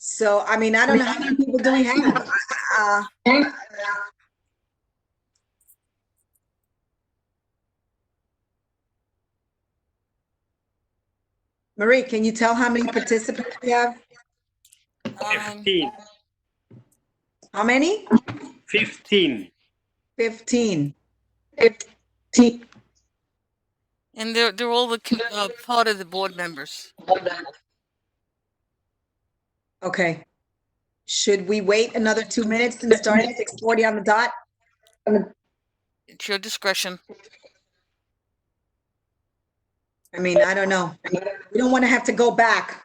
So, I mean, I don't know how many people do we have? Marie, can you tell how many participants we have? 15. How many? 15. 15. 15. And they're all the part of the board members. Okay. Should we wait another 2 minutes and start at 6:40 on the dot? It's your discretion. I mean, I don't know. We don't want to have to go back.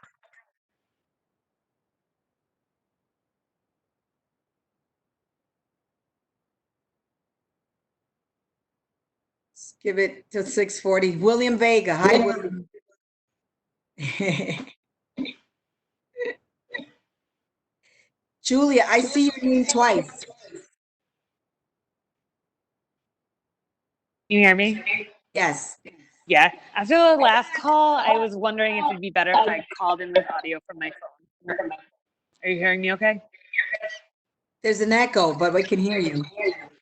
Let's give it till 6:40. William Vega. Hi, William. Julia, I see your name twice. You hear me? Yes. Yeah. After the last call, I was wondering if it'd be better if I called in with audio from my phone. Are you hearing me okay? There's an echo, but we can hear you.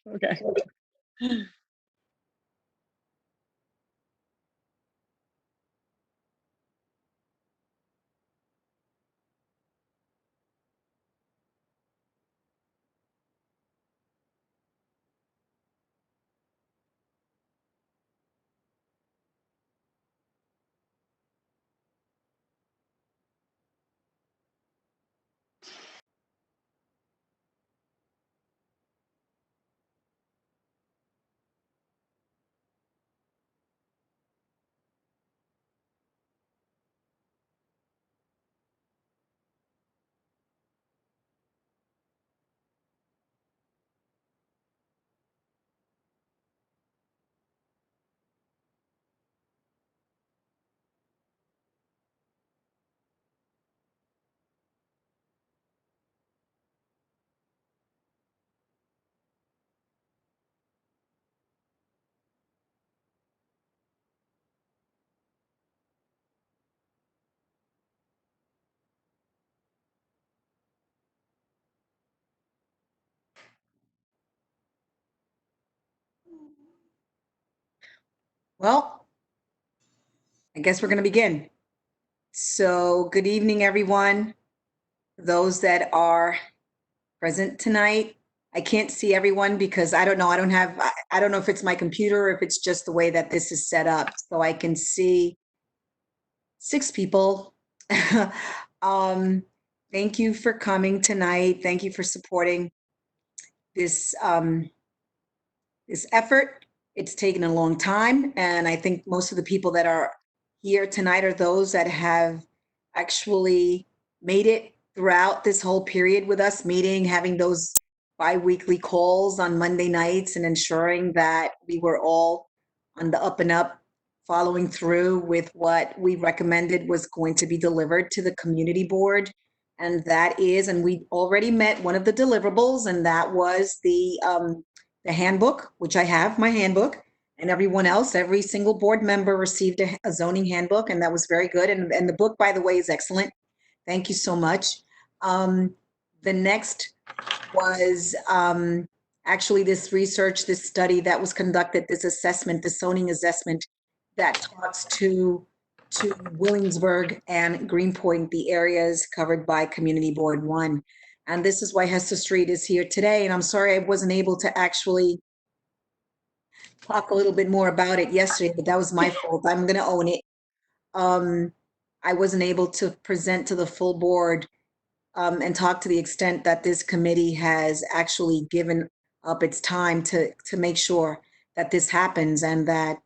Okay. Well, I guess we're going to begin. So, good evening, everyone. Those that are present tonight. I can't see everyone because I don't know. I don't know if it's my computer or if it's just the way that this is set up. So I can see 6 people. Thank you for coming tonight. Thank you for supporting this this effort. It's taken a long time, and I think most of the people that are here tonight are those that have actually made it throughout this whole period with us meeting, having those bi-weekly calls on Monday nights and ensuring that we were all on the up and up, following through with what we recommended was going to be delivered to the community board. And that is, and we already met one of the deliverables, and that was the handbook, which I have my handbook, and everyone else, every single board member received a zoning handbook, and that was very good. And the book, by the way, is excellent. Thank you so much. The next was actually this research, this study that was conducted, this assessment, the zoning assessment that talks to Williamsburg and Greenpoint, the areas covered by Community Board 1. And this is why Hester Street is here today. And I'm sorry I wasn't able to actually talk a little bit more about it yesterday, but that was my fault. I'm going to own it. I wasn't able to present to the full board and talk to the extent that this committee has actually given up its time to make sure that this happens and that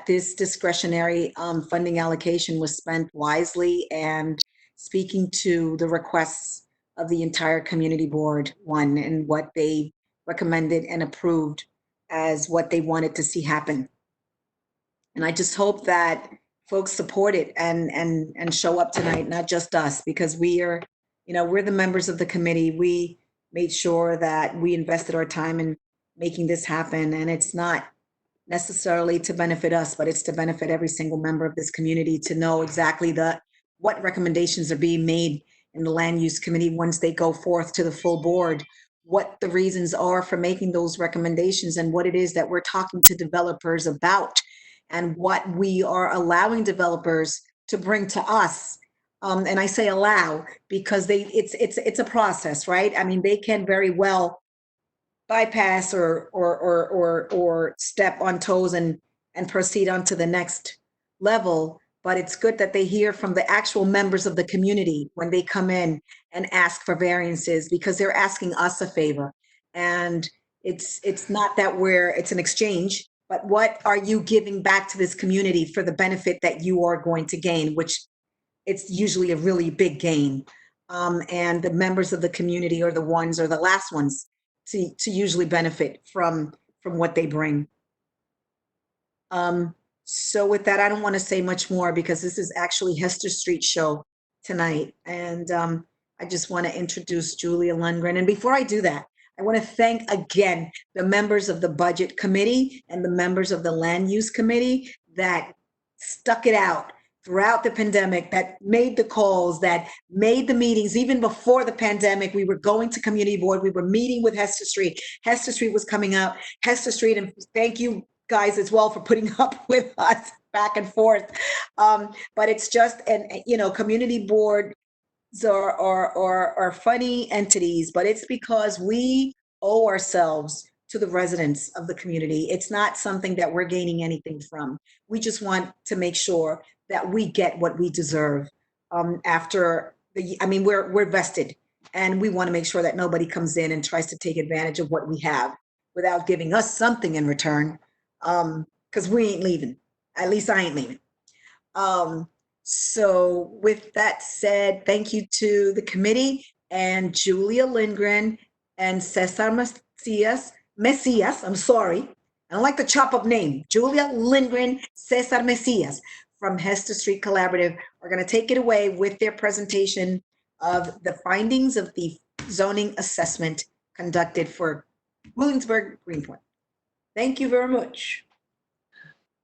this discretionary funding allocation was spent wisely and speaking to the requests of the entire community board 1 and what they recommended and approved as what they wanted to see happen. And I just hope that folks support it and show up tonight, not just us, because we are, we're the members of the committee. We made sure that we invested our time in making this happen. And it's not necessarily to benefit us, but it's to benefit every single member of this community to know exactly what recommendations are being made in the land use committee once they go forth to the full board, what the reasons are for making those recommendations and what it is that we're talking to developers about and what we are allowing developers to bring to us. And I say allow because it's a process, right? I mean, they can very well bypass or step on toes and proceed on to the next level. But it's good that they hear from the actual members of the community when they come in and ask for variances because they're asking us a favor. And it's not that it's an exchange, but what are you giving back to this community for the benefit that you are going to gain, which it's usually a really big gain. And the members of the community are the last ones to usually benefit from what they bring. So with that, I don't want to say much more because this is actually Hester Street show tonight. And I just want to introduce Julia Lundgren. And before I do that, I want to thank again the members of the budget committee and the members of the land use committee that stuck it out throughout the pandemic, that made the calls, that made the meetings. Even before the pandemic, we were going to community board. We were meeting with Hester Street. Hester Street was coming up. Hester Street, and thank you guys as well for putting up with us back and forth. But it's just, and community boards are funny entities, but it's because we owe ourselves to the residents of the community. It's not something that we're gaining anything from. We just want to make sure that we get what we deserve we're vested and we want to make sure that nobody comes in and tries to take advantage of what we have without giving us something in return. Because we ain't leaving. At least I ain't leaving. So with that said, thank you to the committee and Julia Lindgren and Cesar Messias, I'm sorry. I don't like the chop up name. Julia Lindgren, Cesar Messias from Hester Street Collaborative are going to take it away with their presentation of the findings of the zoning assessment conducted for Williamsburg Greenpoint. Thank you very much.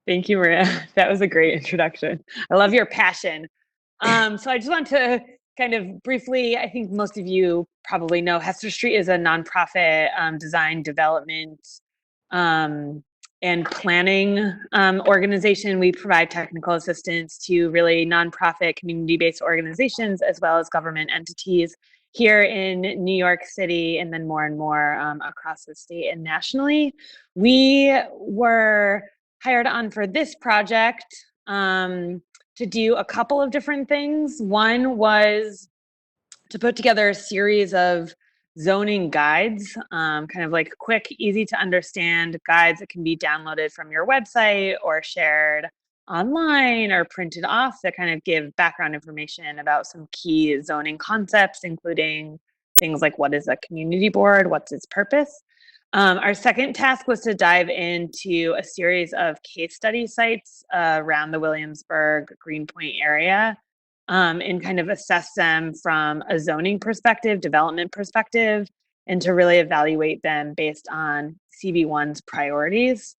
Thank you, Maria. That was a great introduction. I love your passion. So I just want to kind of briefly, I think most of you probably know Hester Street is a nonprofit design development and planning organization. We provide technical assistance to really nonprofit community-based organizations as well as government entities here in New York City and then more and more across the state and nationally. We were hired on for this project to do a couple of different things. One was to put together a series of zoning guides, kind of like quick, easy to understand guides that can be downloaded from your website or shared online or printed off that kind of give background information about some key zoning concepts, including things like what is a community board, what's its purpose. Our second task was to dive into a series of case study sites around the Williamsburg Greenpoint area and kind of assess them from a zoning perspective, development perspective, and to really evaluate them based on CB1's priorities.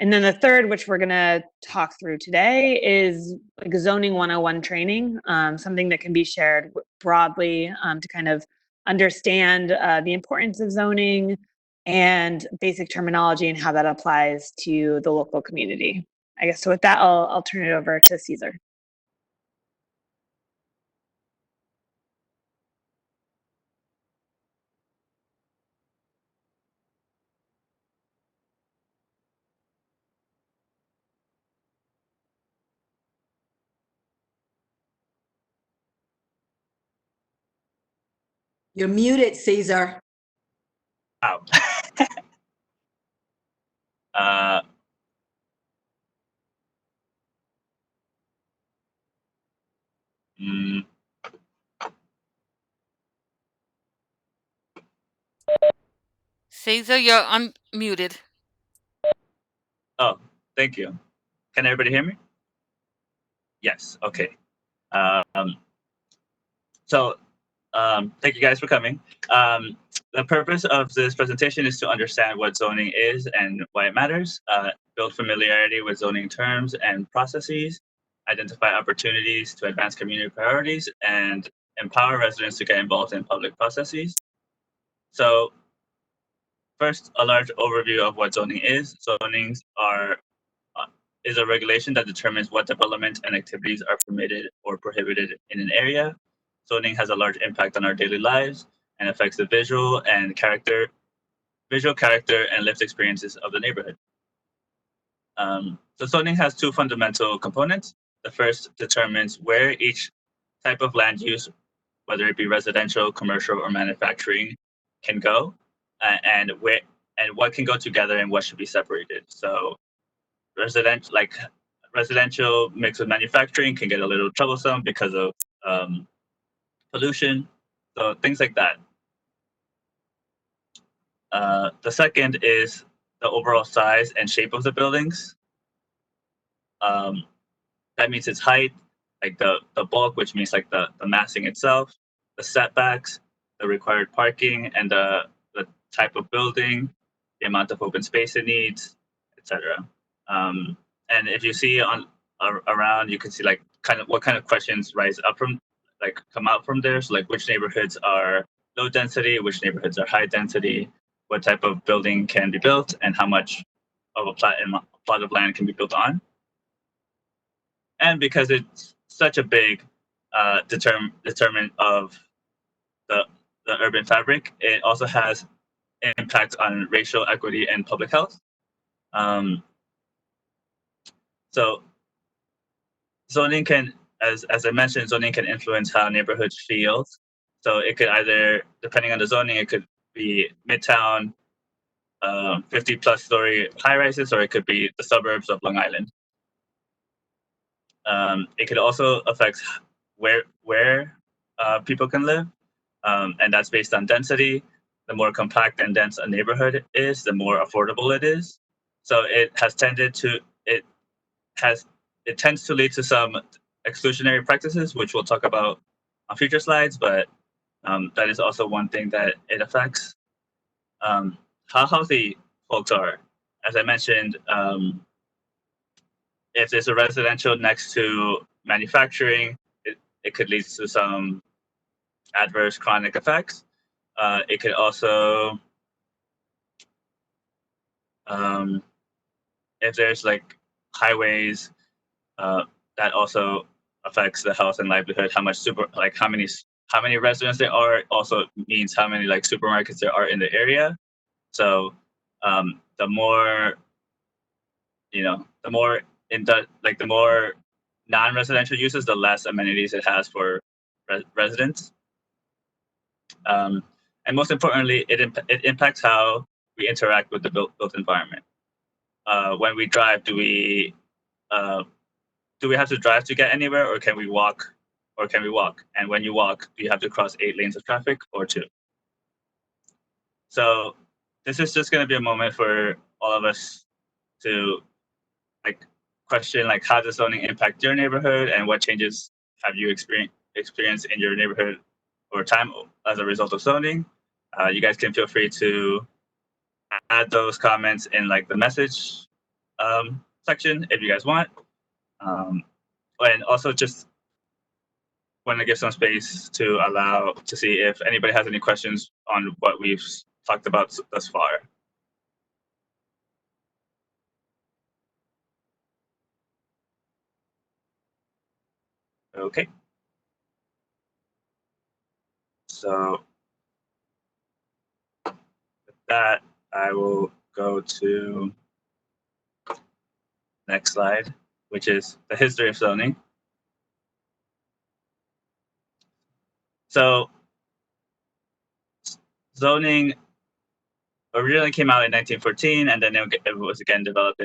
And then the third, which we're going to talk through today, is like zoning 101 training, something that can be shared broadly to kind of understand the importance of zoning and basic terminology and how that applies to the local community. I guess so with that, I'll turn it over to Caesar. You're muted, Caesar. Wow. mm, Caesar, you're unmuted. oh, thank you. Can everybody hear me? Yes. Okay. Thank you guys for coming. The purpose of this presentation is to understand what zoning is and why it matters, build familiarity with zoning terms and processes, identify opportunities to advance community priorities, and empower residents to get involved in public processes. So first, a large overview of what zoning is. Zonings is a regulation that determines what development and activities are permitted or prohibited in an area. Zoning has a large impact on our daily lives and affects the visual character and lived experiences of the neighborhood. So zoning has two fundamental components. The first determines where each type of land use, whether it be residential, commercial, or manufacturing, can go, and what can go together and what should be separated. So residential mixed with manufacturing can get a little troublesome because of pollution. So things like that. The second is the overall size and shape of the buildings. That means its height, like the bulk, which means like the massing itself, the setbacks, the required parking, and the type of building, the amount of open space it needs, etc. And if you see around, you can see like what kind of questions rise up from, like come out from there. So like which neighborhoods are low density, which neighborhoods are high density, what type of building can be built, and how much of a plot of land can be built on. And because it's such a big determinant of the urban fabric, it also has an impact on racial equity and public health. So zoning can, as I mentioned, zoning can influence how neighborhoods feel. So it could either, depending on the zoning, it could be midtown, 50-plus story high rises, or it could be the suburbs of Long Island. It could also affect where people can live, and that's based on density. The more compact and dense a neighborhood is, the more affordable it is. So it tends to lead to some exclusionary practices, which we'll talk about on future slides, but that is also one thing that it affects. How healthy folks are. As I mentioned, if there's a residential next to manufacturing, it could lead to some adverse chronic effects. It could also, if there's like highways, that also affects the health and livelihood. How many residents there are also means how many like supermarkets there are in the area. So the more the more non-residential uses, the less amenities it has for residents. And most importantly, it impacts how we interact with the built environment. When we drive, do we have to drive to get anywhere, or can we walk? And when you walk, do you have to cross 8 lanes of traffic or 2? So this is just going to be a moment for all of us to question how does zoning impact your neighborhood, and what changes have you experienced in your neighborhood over time as a result of zoning. You guys can feel free to add those comments in the message section if you guys want. And also just want to give some space to see if anybody has any questions on what we've talked about thus far. Okay. So with that, I will go to next slide, which is the history of zoning. So zoning originally came out in 1914, and then it was again developed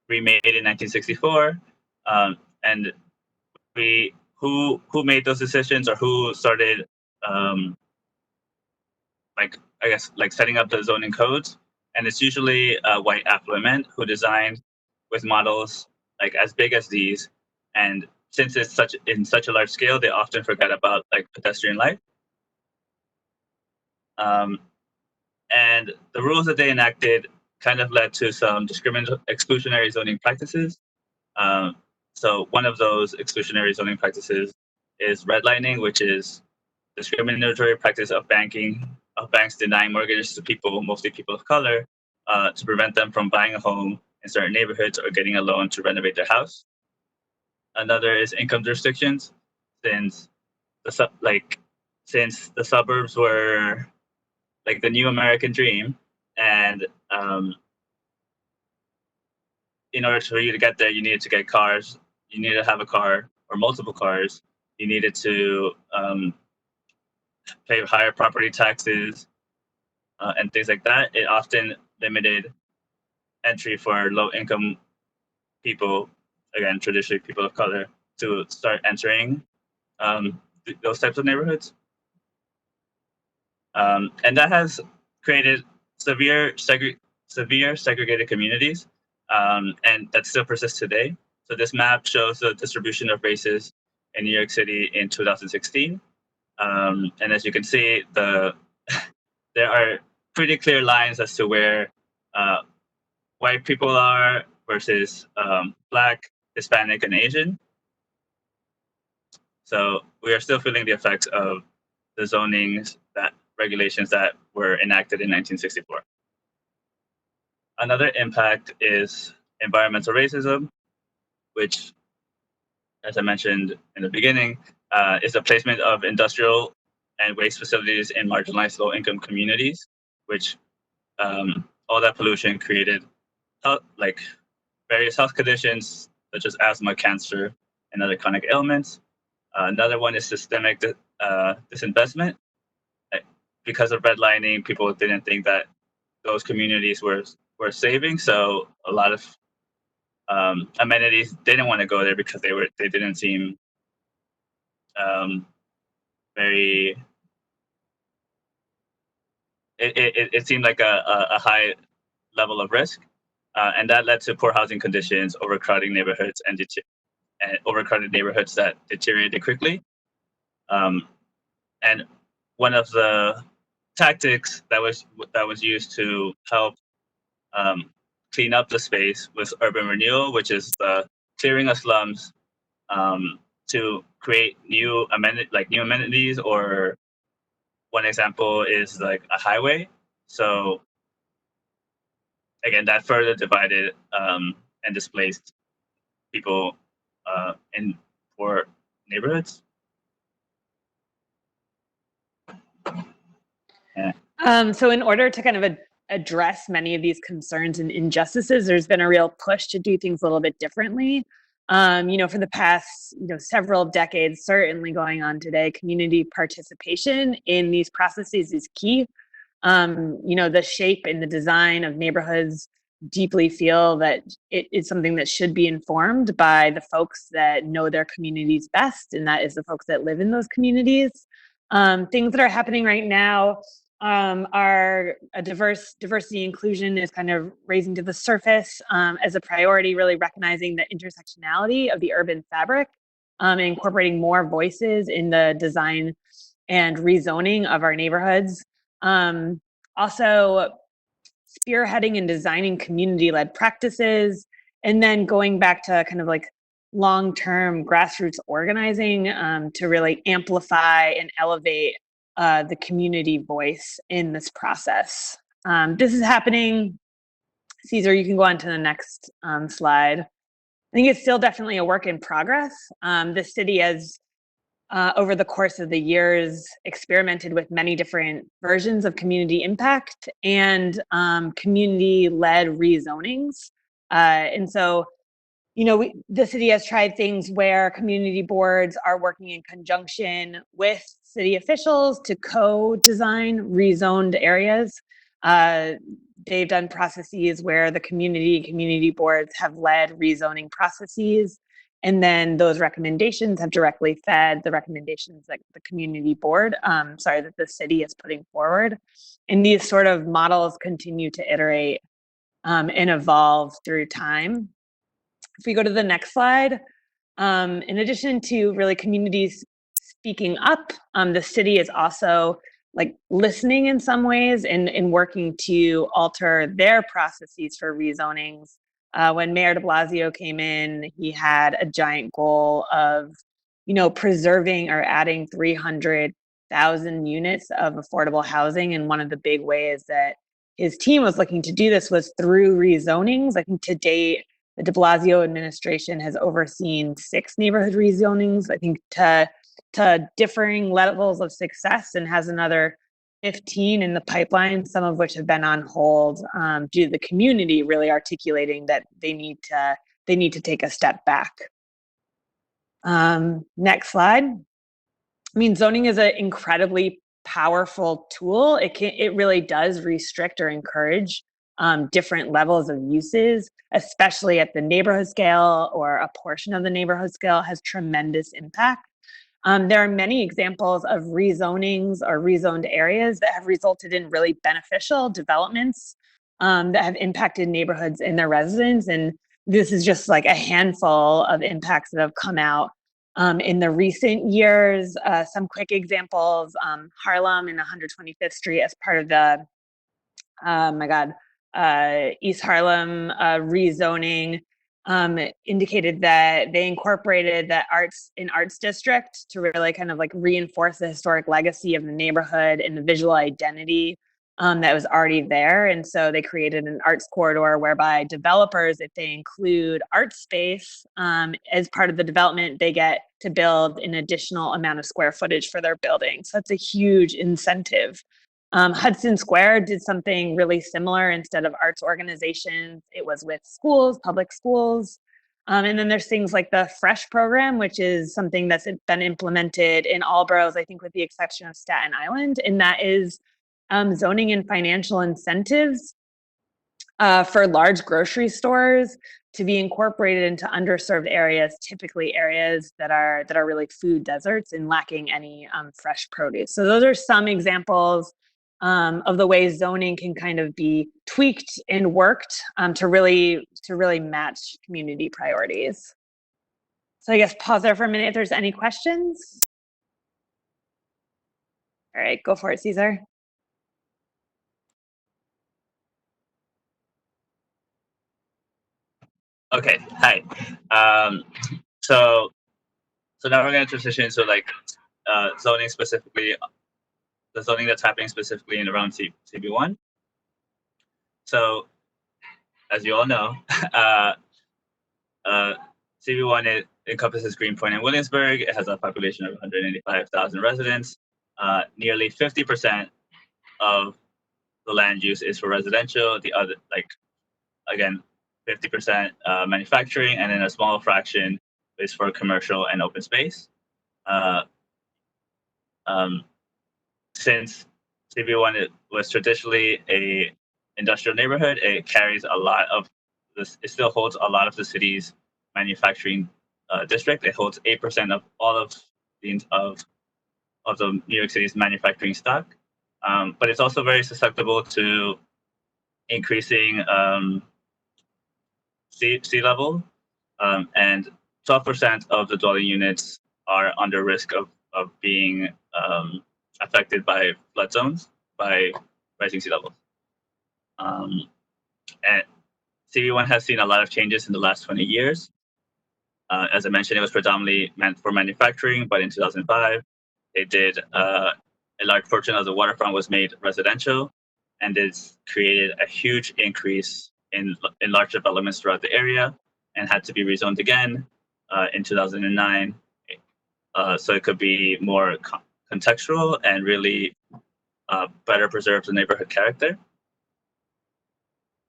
remade in 1964. And who made those decisions, or who started setting up the zoning codes? And it's usually white affluent men who designed with models as big as these. And since it's in such a large scale, they often forget about pedestrian life. And the rules that they enacted kind of led to some exclusionary zoning practices. So one of those exclusionary zoning practices is redlining, which is discriminatory practice of banks denying mortgages to people, mostly people of color, to prevent them from buying a home in certain neighborhoods or getting a loan to renovate their house. Another is income restrictions, since since the suburbs were like the new American dream, and in order for you to get there, you needed to get cars. You needed to have a car or multiple cars. You needed to pay higher property taxes and things like that. It often limited entry for low-income people, again, traditionally people of color, to start entering those types of neighborhoods. And that has created severe segregated communities, and that still persists today. So this map shows the distribution of races in New York City in 2016. And as you can see, there are pretty clear lines as to where white people are versus Black, Hispanic, and Asian. So we are still feeling the effects of the zonings, that regulations that were enacted in 1964. Another impact is environmental racism, which, as I mentioned in the beginning, is the placement of industrial and waste facilities in marginalized low-income communities, which all that pollution created various health conditions such as asthma, cancer, and other chronic ailments. Another one is systemic disinvestment. Because of redlining, people didn't think that those communities were saving, so a lot of amenities didn't want to go there because they didn't seem very. It seemed like a high level of risk, and that led to poor housing conditions, overcrowding neighborhoods, and overcrowded neighborhoods that deteriorated quickly. And one of the tactics that was used to help clean up the space was urban renewal, which is the clearing of slums to create new amenities. Or one example is like a highway. So again, that further divided and displaced people in poor neighborhoods. Yeah. So in order to kind of address many of these concerns and injustices, there's been a real push to do things a little bit differently. For the past, several decades, certainly going on today, community participation in these processes is key. The shape and the design of neighborhoods deeply feel that it is something that should be informed by the folks that know their communities best, and that is the folks that live in those communities. Things that are happening right now are a diversity inclusion is kind of raising to the surface as a priority, really recognizing the intersectionality of the urban fabric and incorporating more voices in the design and rezoning of our neighborhoods. Also spearheading and designing community-led practices, and then going back to kind of like long-term grassroots organizing to really amplify and elevate the community voice in this process. This is happening. Caesar, you can go on to the next slide. I think it's still definitely a work in progress. The city has, over the course of the years, experimented with many different versions of community impact and community-led rezonings. And so, the city has tried things where community boards are working in conjunction with city officials to co-design rezoned areas. They've done processes where the community boards have led rezoning processes, and then those recommendations have directly fed the recommendations that the community board, that the city is putting forward. And these sort of models continue to iterate and evolve through time. If we go to the next slide, in addition to really communities speaking up, the city is also listening in some ways and working to alter their processes for rezonings When Mayor de Blasio came in, he had a giant goal of, preserving or adding 300,000 units of affordable housing. And one of the big ways that his team was looking to do this was through rezonings. I think to date, the de Blasio administration has overseen 6 neighborhood rezonings, I think to differing levels of success, and has another 15 in the pipeline, some of which have been on hold due to the community really articulating that they need to take a step back. Next slide. I mean, zoning is an incredibly powerful tool. It really does restrict or encourage different levels of uses, especially at the neighborhood scale or a portion of the neighborhood scale, has tremendous impact. There are many examples of rezonings or rezoned areas that have resulted in really beneficial developments that have impacted neighborhoods and their residents. And this is just like a handful of impacts that have come out in the recent years. Some quick examples: Harlem and 125th Street as part of the East Harlem rezoning indicated that they incorporated the arts district to really kind of like reinforce the historic legacy of the neighborhood and the visual identity that was already there. And so they created an arts corridor whereby developers, if they include art space as part of the development, they get to build an additional amount of square footage for their building. So that's a huge incentive. Hudson Square did something really similar. Instead of arts organizations, it was with schools, public schools. And then there's things like the Fresh program, which is something that's been implemented in all boroughs, I think with the exception of Staten Island. And that is zoning and financial incentives for large grocery stores to be incorporated into underserved areas, typically areas that are really food deserts and lacking any fresh produce. So those are some examples of the ways zoning can kind of be tweaked and worked to really match community priorities. So I guess pause there for a minute if there's any questions. All right, go for it, Cesar. Okay, hi. So now we're going to transition into like zoning specifically, the zoning that's happening specifically in around CB1. So as you all know, CB1 it encompasses Greenpoint and Williamsburg. It has a population of 185,000 residents. Nearly 50% of the land use is for residential. The other, like, again, 50% manufacturing, and then a small fraction is for commercial and open space. Since CB1 was traditionally a industrial neighborhood, it carries a lot of this. It still holds a lot of the city's manufacturing district. It holds 8% of all of the New York City's manufacturing stock, but it's also very susceptible to increasing sea level, and 12% of the dwelling units are under risk of being affected by flood zones, by rising sea levels. And CB1 has seen a lot of changes in the last 20 years. As I mentioned, it was predominantly meant for manufacturing, but in 2005, it did a large portion of the waterfront was made residential, and it's created a huge increase in large developments throughout the area, and had to be rezoned again in 2009. So it could be more contextual and really better preserve the neighborhood character.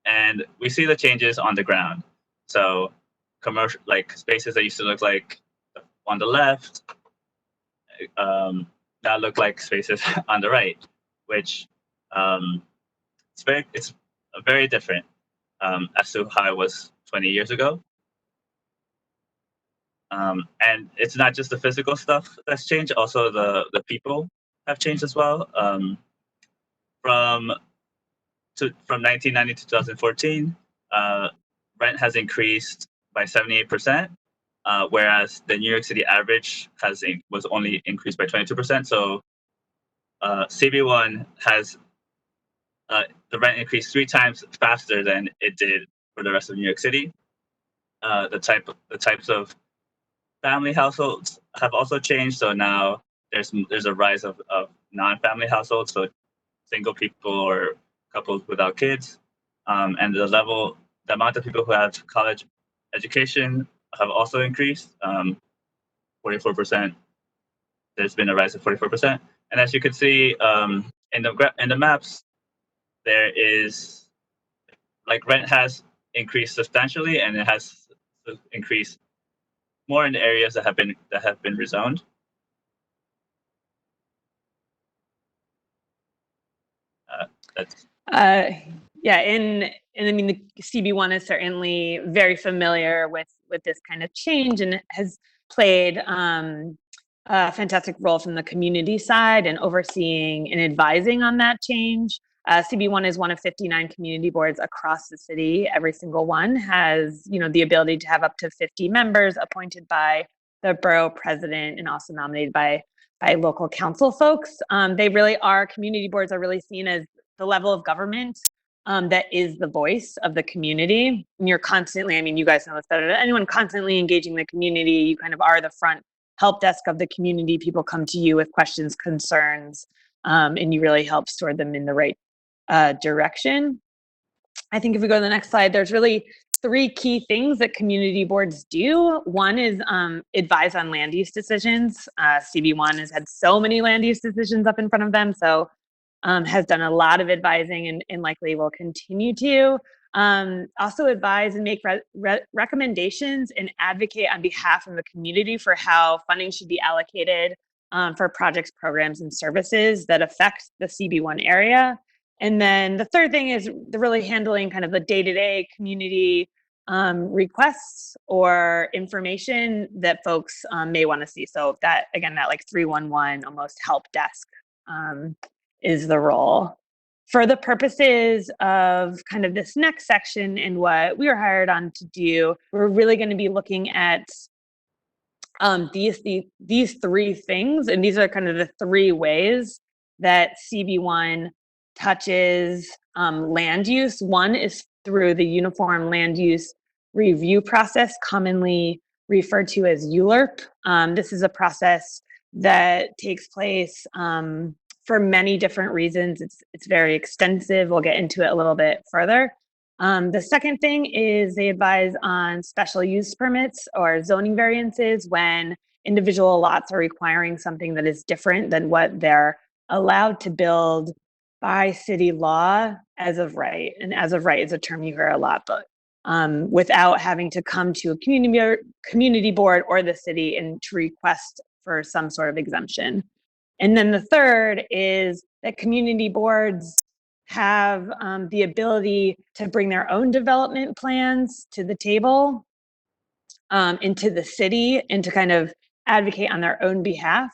And we see the changes on the ground. So commercial, like spaces that used to look like on the left, now look like spaces on the right, which it's very different as to how it was 20 years ago. And it's not just the physical stuff that's changed, also the people have changed as well. From 1990 to 2014, rent has increased by 78%, whereas the New York City average was only increased by 22%. So CB1 has the rent increased 3 times faster than it did for the rest of New York City. The types of family households have also changed. So now there's a rise of non-family households, so single people or couples without kids, and the amount of people who have college education have also increased. 44%. There's been a rise of 44%, and as you can see in the maps, there is like rent has increased substantially, and it has increased more in the areas that have been rezoned. That's Yeah, and I mean the CB1 is certainly very familiar with this kind of change and has played a fantastic role from the community side and overseeing and advising on that change. CB1 is one of 59 community boards across the city. Every single one has, the ability to have up to 50 members appointed by the borough president and also nominated by local council folks. Community boards are really seen as the level of government that is the voice of the community. And you're constantly, you guys know this better than anyone, constantly engaging the community. You kind of are the front help desk of the community. People come to you with questions, concerns, and you really help steer them in the right direction. I think if we go to the next slide, there's really 3 key things that community boards do. One is advise on land use decisions. CB1 has had so many land use decisions up in front of them, so has done a lot of advising and likely will continue to. Also advise and make recommendations and advocate on behalf of the community for how funding should be allocated for projects, programs, and services that affect the CB1 area. And then the third thing is really handling kind of the day-to-day community requests or information that folks may want to see. So that, again, that like 311 almost help desk is the role. For the purposes of kind of this next section and what we were hired on to do, we're really going to be looking at these 3 things, and these are kind of the 3 ways that CB1 touches land use. One is through the Uniform Land Use Review process, commonly referred to as ULURP. This is a process that takes place for many different reasons. It's very extensive. We'll get into it a little bit further. The second thing is they advise on special use permits or zoning variances when individual lots are requiring something that is different than what they're allowed to build by city law as of right. And as of right is a term you hear a lot, but without having to come to a community board or the city and to request for some sort of exemption. And then the third is that community boards have the ability to bring their own development plans to the table into the city and to kind of advocate on their own behalf.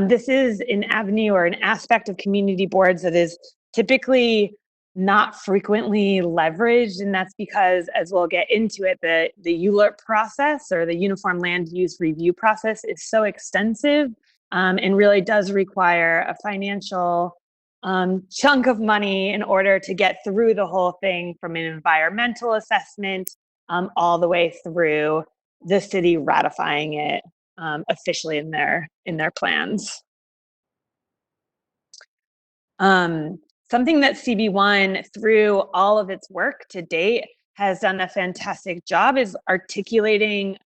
This is an avenue or an aspect of community boards that is typically not frequently leveraged, and that's because, as we'll get into it, the ULURP process or the Uniform Land Use Review process is so extensive and really does require a financial chunk of money in order to get through the whole thing, from an environmental assessment all the way through the city ratifying it officially in their plans. Something that CB1, through all of its work to date, has done a fantastic job is articulating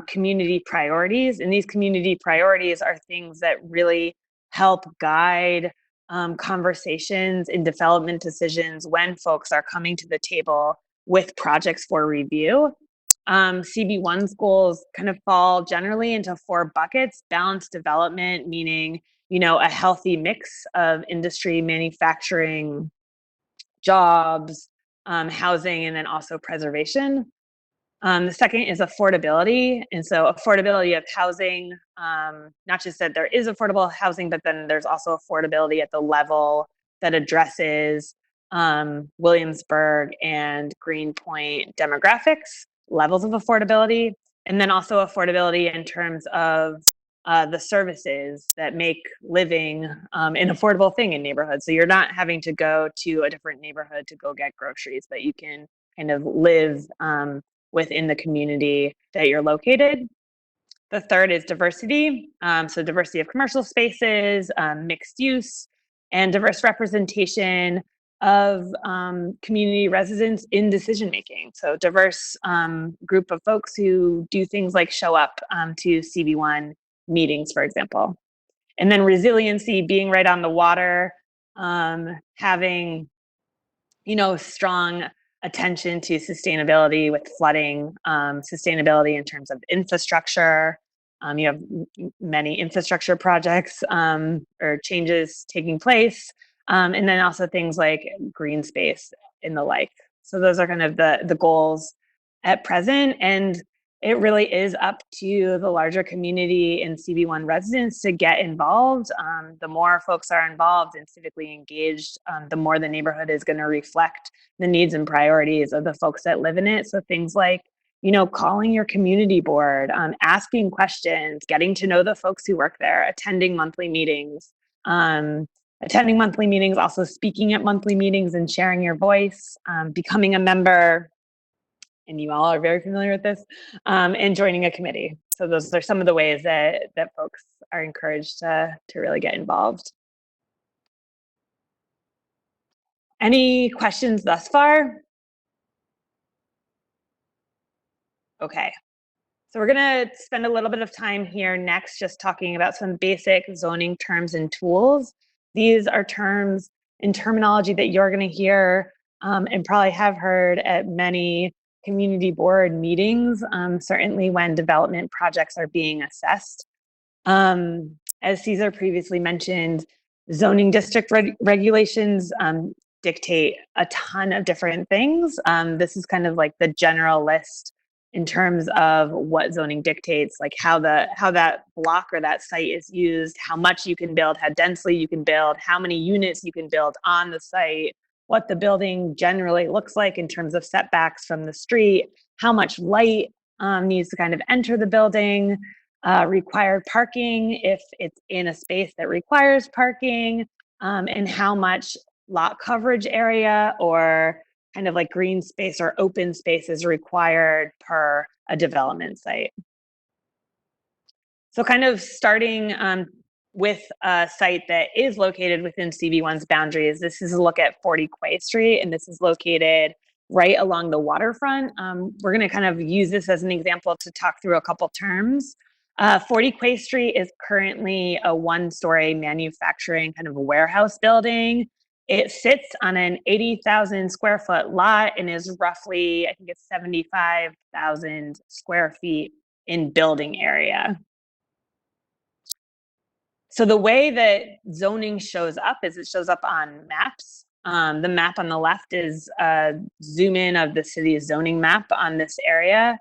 community priorities. And these community priorities are things that really help guide conversations and development decisions when folks are coming to the table with projects for review. CB1's goals kind of fall generally into 4 buckets: balanced development, meaning, a healthy mix of industry, manufacturing, jobs, housing, and then also preservation. The second is affordability. And so affordability of housing, not just that there is affordable housing, but then there's also affordability at the level that addresses Williamsburg and Greenpoint demographics, levels of affordability, and then also affordability in terms of the services that make living an affordable thing in neighborhoods. So you're not having to go to a different neighborhood to go get groceries, but you can kind of live within the community that you're located. The third is diversity. So diversity of commercial spaces, mixed use, and diverse representation of community residents in decision making. So diverse group of folks who do things like show up to CB1 meetings, for example. And then resiliency, being right on the water, having, strong attention to sustainability with flooding, sustainability in terms of infrastructure. You have many infrastructure projects or changes taking place. And then also things like green space and the like. So those are kind of the goals at present. And it really is up to the larger community and CB1 residents to get involved. The more folks are involved and civically engaged, the more the neighborhood is going to reflect the needs and priorities of the folks that live in it. So things like, calling your community board, asking questions, getting to know the folks who work there, attending monthly meetings, also speaking at monthly meetings and sharing your voice, becoming a member, and you all are very familiar with this, and joining a committee. So those are some of the ways that folks are encouraged to really get involved. Any questions thus far? Okay. So we're going to spend a little bit of time here next just talking about some basic zoning terms and tools. These are terms and terminology that you're going to hear and probably have heard at many community board meetings, certainly when development projects are being assessed. As Cesar previously mentioned, zoning district regulations dictate a ton of different things. This is kind of like the general list in terms of what zoning dictates, like how that block or that site is used, how much you can build, how densely you can build, how many units you can build on the site, what the building generally looks like in terms of setbacks from the street, how much light needs to kind of enter the building, required parking if it's in a space that requires parking, and how much lot coverage area or kind of like green space or open space is required per a development site. So kind of starting with a site that is located within CB1's boundaries, this is a look at 40 Quay Street, and this is located right along the waterfront. We're gonna kind of use this as an example to talk through a couple terms. 40 Quay Street is currently a one-story manufacturing kind of a warehouse building. It sits on an 80,000 square foot lot and is roughly, I think it's 75,000 square feet in building area. So the way that zoning shows up is it shows up on maps. The map on the left is a zoom in of the city's zoning map on this area.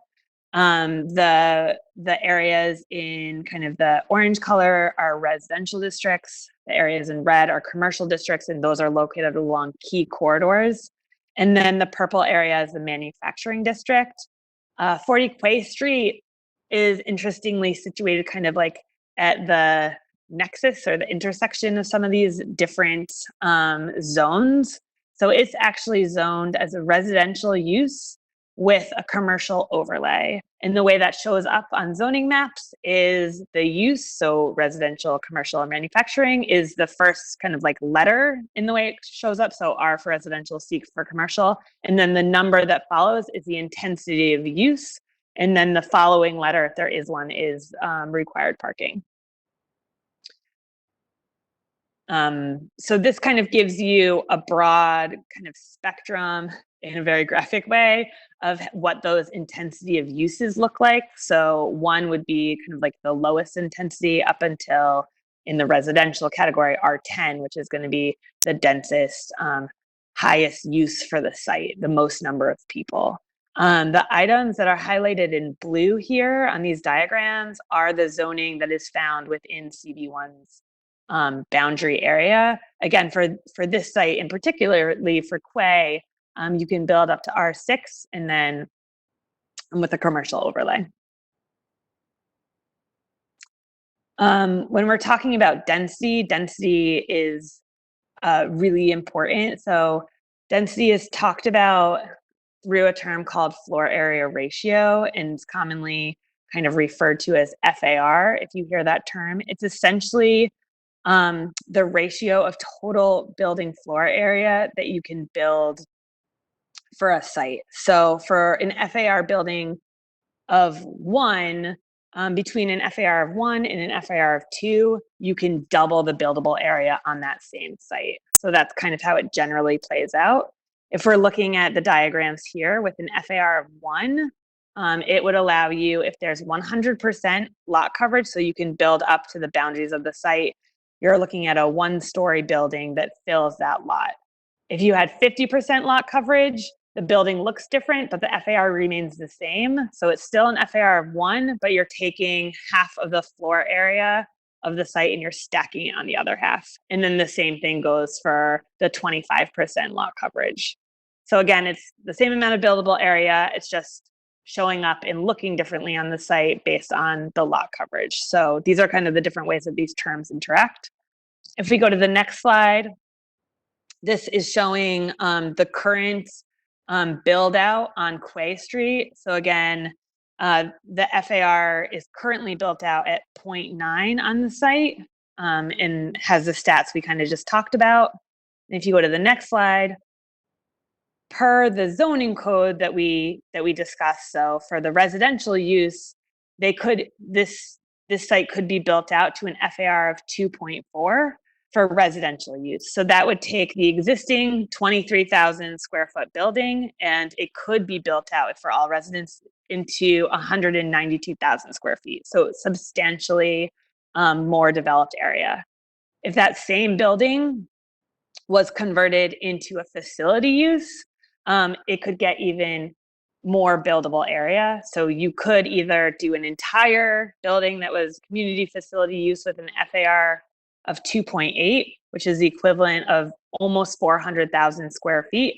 The areas in kind of the orange color are residential districts. The areas in red are commercial districts, and those are located along key corridors. And then the purple area is the manufacturing district. 40 Quay Street is interestingly situated kind of like at the nexus or the intersection of some of these different zones. So it's actually zoned as a residential use with a commercial overlay. And the way that shows up on zoning maps is the use, so residential, commercial, and manufacturing is the first kind of like letter in the way it shows up. So R for residential, C for commercial. And then the number that follows is the intensity of use. And then the following letter, if there is one, is required parking. So this kind of gives you a broad kind of spectrum in a very graphic way of what those intensity of uses look like. So one would be kind of like the lowest intensity up until in the residential category R10, which is going to be the densest, highest use for the site, the most number of people. The items that are highlighted in blue here on these diagrams are the zoning that is found within CB1's boundary area. Again, for this site in particularly for Quay, you can build up to R6 and then with a commercial overlay. When we're talking about density is really important. So density is talked about through a term called floor area ratio, and it's commonly kind of referred to as FAR. If you hear that term, it's essentially the ratio of total building floor area that you can build for a site. So for an FAR building of 1, between an FAR of 1 and an FAR of 2, you can double the buildable area on that same site. So that's kind of how it generally plays out. If we're looking at the diagrams here with an FAR of 1, it would allow you, if there's 100% lot coverage, so you can build up to the boundaries of the site, you're looking at a 1-story building that fills that lot. If you had 50% lot coverage, the building looks different, but the FAR remains the same. So it's still an FAR of 1, but you're taking half of the floor area of the site and you're stacking it on the other half. And then the same thing goes for the 25% lot coverage. So again, it's the same amount of buildable area. It's just showing up and looking differently on the site based on the lot coverage. So these are kind of the different ways that these terms interact. If we go to the next slide, this is showing the current build out on Quay Street. So again, the FAR is currently built out at 0.9 on the site and has the stats we kind of just talked about. And if you go to the next slide, per the zoning code that we discussed, so for the residential use, this site could be built out to an FAR of 2.4 for residential use. So that would take the existing 23,000 square foot building, and it could be built out for all residents into 192,000 square feet. So substantially more developed area. If that same building was converted into a facility use, it could get even more buildable area. So you could either do an entire building that was community facility use with an FAR of 2.8, which is the equivalent of almost 400,000 square feet.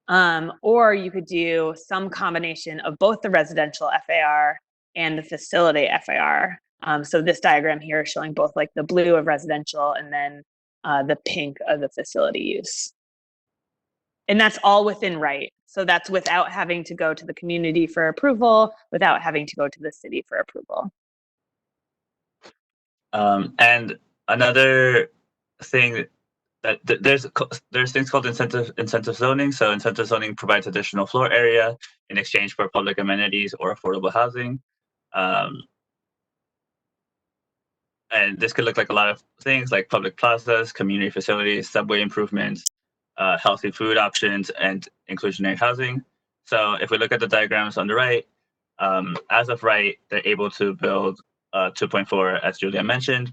Or you could do some combination of both the residential FAR and the facility FAR. So this diagram here is showing both like the blue of residential and then the pink of the facility use. And that's all within right. So that's without having to go to the community for approval, without having to go to the city for approval. And another thing that there's things called incentive zoning. So incentive zoning provides additional floor area in exchange for public amenities or affordable housing. And this could look like a lot of things like public plazas, community facilities, subway improvements, healthy food options, and inclusionary housing. So if we look at the diagrams on the right, as of right, they're able to build 2.4, as Julia mentioned.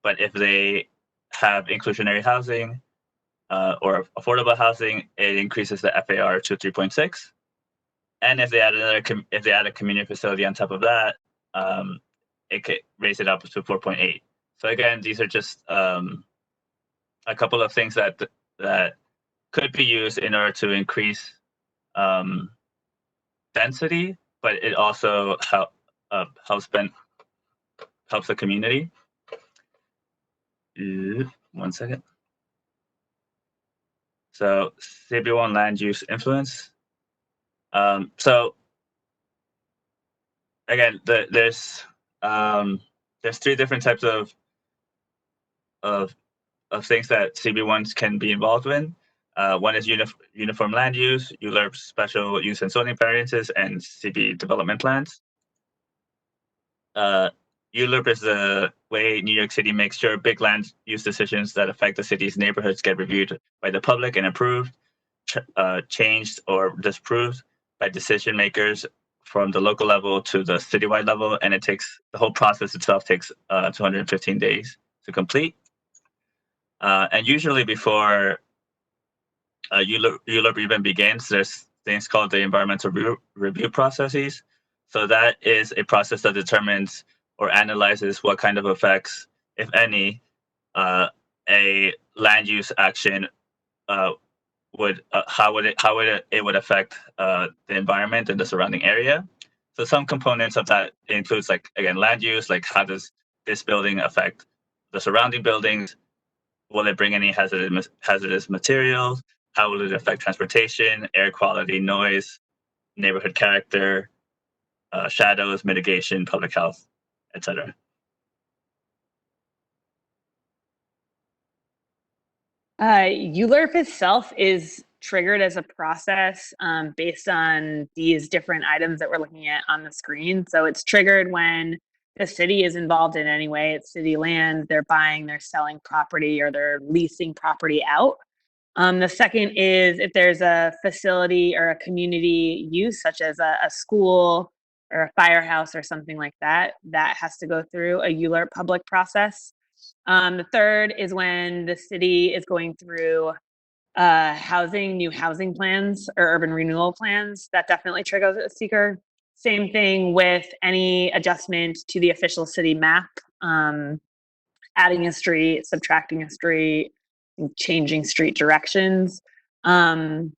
But if they have inclusionary housing or affordable housing, it increases the FAR to 3.6. And if they add a community facility on top of that, it could raise it up to 4.8. So again, these are just a couple of things that could be used in order to increase density, but it also helps the community. 1 second. So CB1 land use influence. So again, there's 3 different types of things that CB1s can be involved in. One is uniform land use, ULURP special use and zoning variances, and CB development plans. ULURP is the way New York City makes sure big land use decisions that affect the city's neighborhoods get reviewed by the public and approved, changed, or disproved by decision makers from the local level to the citywide level, and the whole process itself takes 215 days to complete. And usually before ULURP even begins, there's things called the environmental review processes. So that is a process that determines or analyzes what kind of effects, if any, a land use action would affect the environment and the surrounding area. So some components of that includes, like, again, land use, like how does this building affect the surrounding buildings? Will it bring any hazardous materials? How will it affect transportation, air quality, noise, neighborhood character, shadows, mitigation, public health, etc. ULERP itself is triggered as a process based on these different items that we're looking at on the screen. So it's triggered when the city is involved in any way. It's city land, they're buying, they're selling property, or they're leasing property out. The second is if there's a facility or a community use, such as a school or a firehouse or something like that, that has to go through a ULERP public process. The third is when the city is going through new housing plans or urban renewal plans. That definitely triggers a seeker. Same thing with any adjustment to the official city map, adding a street, subtracting a street, changing street directions. The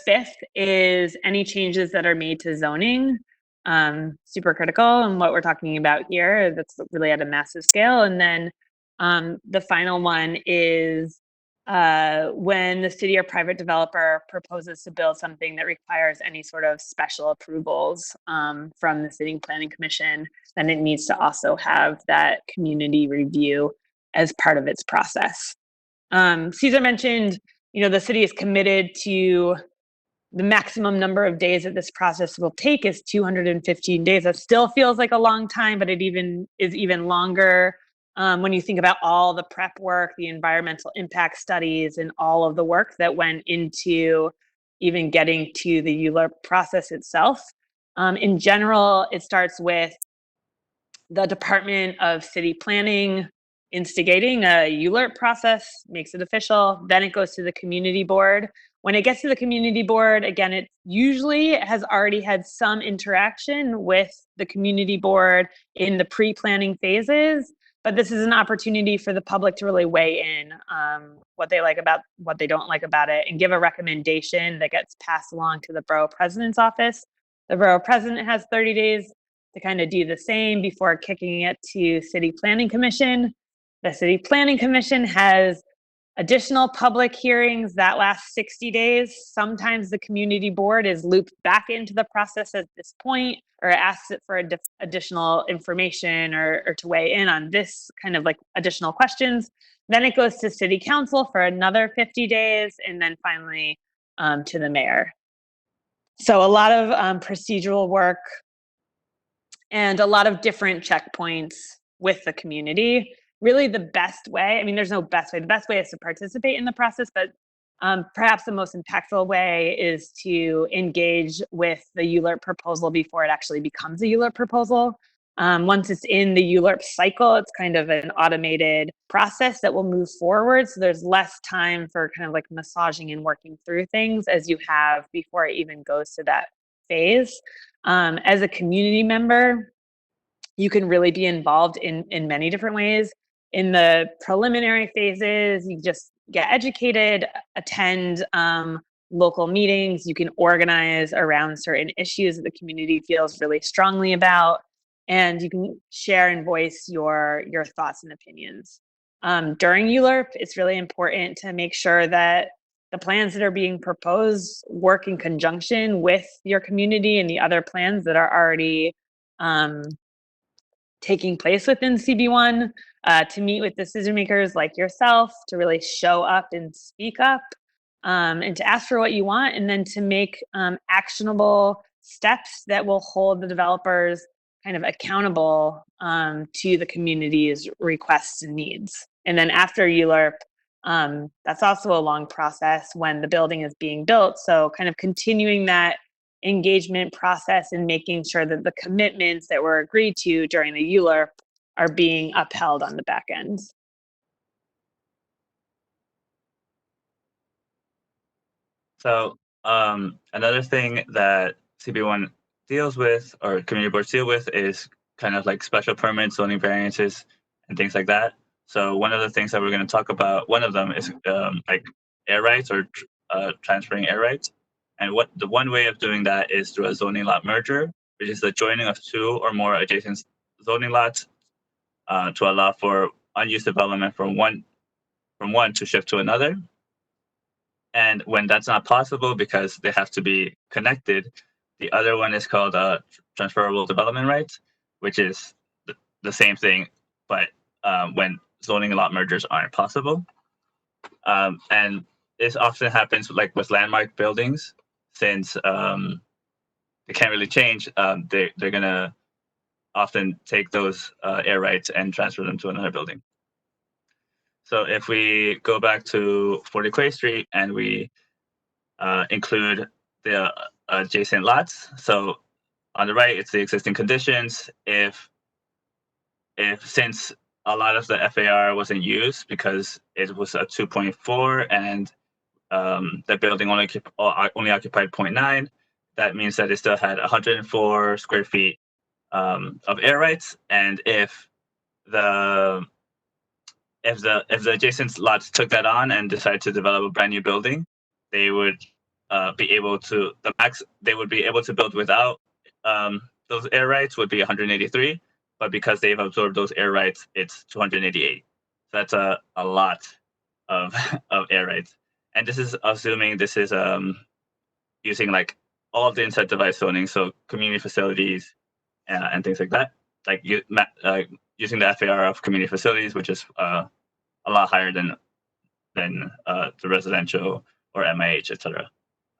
fifth is any changes that are made to zoning, super critical, and what we're talking about here, that's really at a massive scale. And then the final one is when the city or private developer proposes to build something that requires any sort of special approvals from the City Planning Commission, then it needs to also have that community review as part of its process. Cesar mentioned, the city is committed to the maximum number of days that this process will take is 215 days. That still feels like a long time, but it is even longer when you think about all the prep work, the environmental impact studies, and all of the work that went into even getting to the ULERP process itself. In general, it starts with the Department of City Planning instigating a ULERP process, makes it official. Then it goes to the community board. When it gets to the community board, again, it usually has already had some interaction with the community board in the pre-planning phases, but this is an opportunity for the public to really weigh in what they like about, what they don't like about it, and give a recommendation that gets passed along to the borough president's office. The borough president has 30 days to kind of do the same before kicking it to City Planning Commission. The City Planning Commission has additional public hearings that last 60 days. Sometimes the community board is looped back into the process at this point, or asks it for additional information or to weigh in on this kind of like additional questions. Then it goes to City Council for another 50 days, and then finally to the mayor. So a lot of procedural work and a lot of different checkpoints with the community. Really the best way, there's no best way. The best way is to participate in the process, but perhaps the most impactful way is to engage with the ULERP proposal before it actually becomes a ULERP proposal. Once it's in the ULERP cycle, it's kind of an automated process that will move forward. So there's less time for kind of like massaging and working through things as you have before it even goes to that phase. As a community member, you can really be involved in many different ways. In the preliminary phases, you just get educated, attend local meetings, you can organize around certain issues that the community feels really strongly about, and you can share and voice your thoughts and opinions. During ULERP, it's really important to make sure that the plans that are being proposed work in conjunction with your community and the other plans that are already taking place within CB1, to meet with decision makers like yourself, to really show up and speak up, and to ask for what you want, and then to make actionable steps that will hold the developers kind of accountable to the community's requests and needs. And then after ULERP, that's also a long process when the building is being built. So kind of continuing that engagement process and making sure that the commitments that were agreed to during the ULERP are being upheld on the back end. So another thing that CB1 deals with, or community boards deal with, is kind of like special permits, zoning variances, and things like that. So one of the things that we're going to talk about, one of them is like air rights or transferring air rights. And what the one way of doing that is through a zoning lot merger, which is the joining of two or more adjacent zoning lots to allow for unused development from one to shift to another. And when that's not possible because they have to be connected, The other one is called transferable development rights, which is the same thing, but when zoning lot mergers aren't possible. And this often happens like with landmark buildings, since they can't really change. They're gonna often take those air rights and transfer them to another building. So if we go back to 40 Quay Street and we include the adjacent lots, so on the right it's the existing conditions. If since a lot of the FAR wasn't used because it was a 2.4 and the building only occupied 0.9, that means that it still had 104 square feet of air rights. And if the adjacent lots took that on and decided to develop a brand new building, they would be able to they would be able to build without those air rights would be 183, but because they've absorbed those air rights, it's 288. So that's a lot of of air rights. And this is assuming this is using like all of the incentivized zoning, so community facilities and things like that, like using the FAR of community facilities, which is a lot higher than the residential or MIH, etc.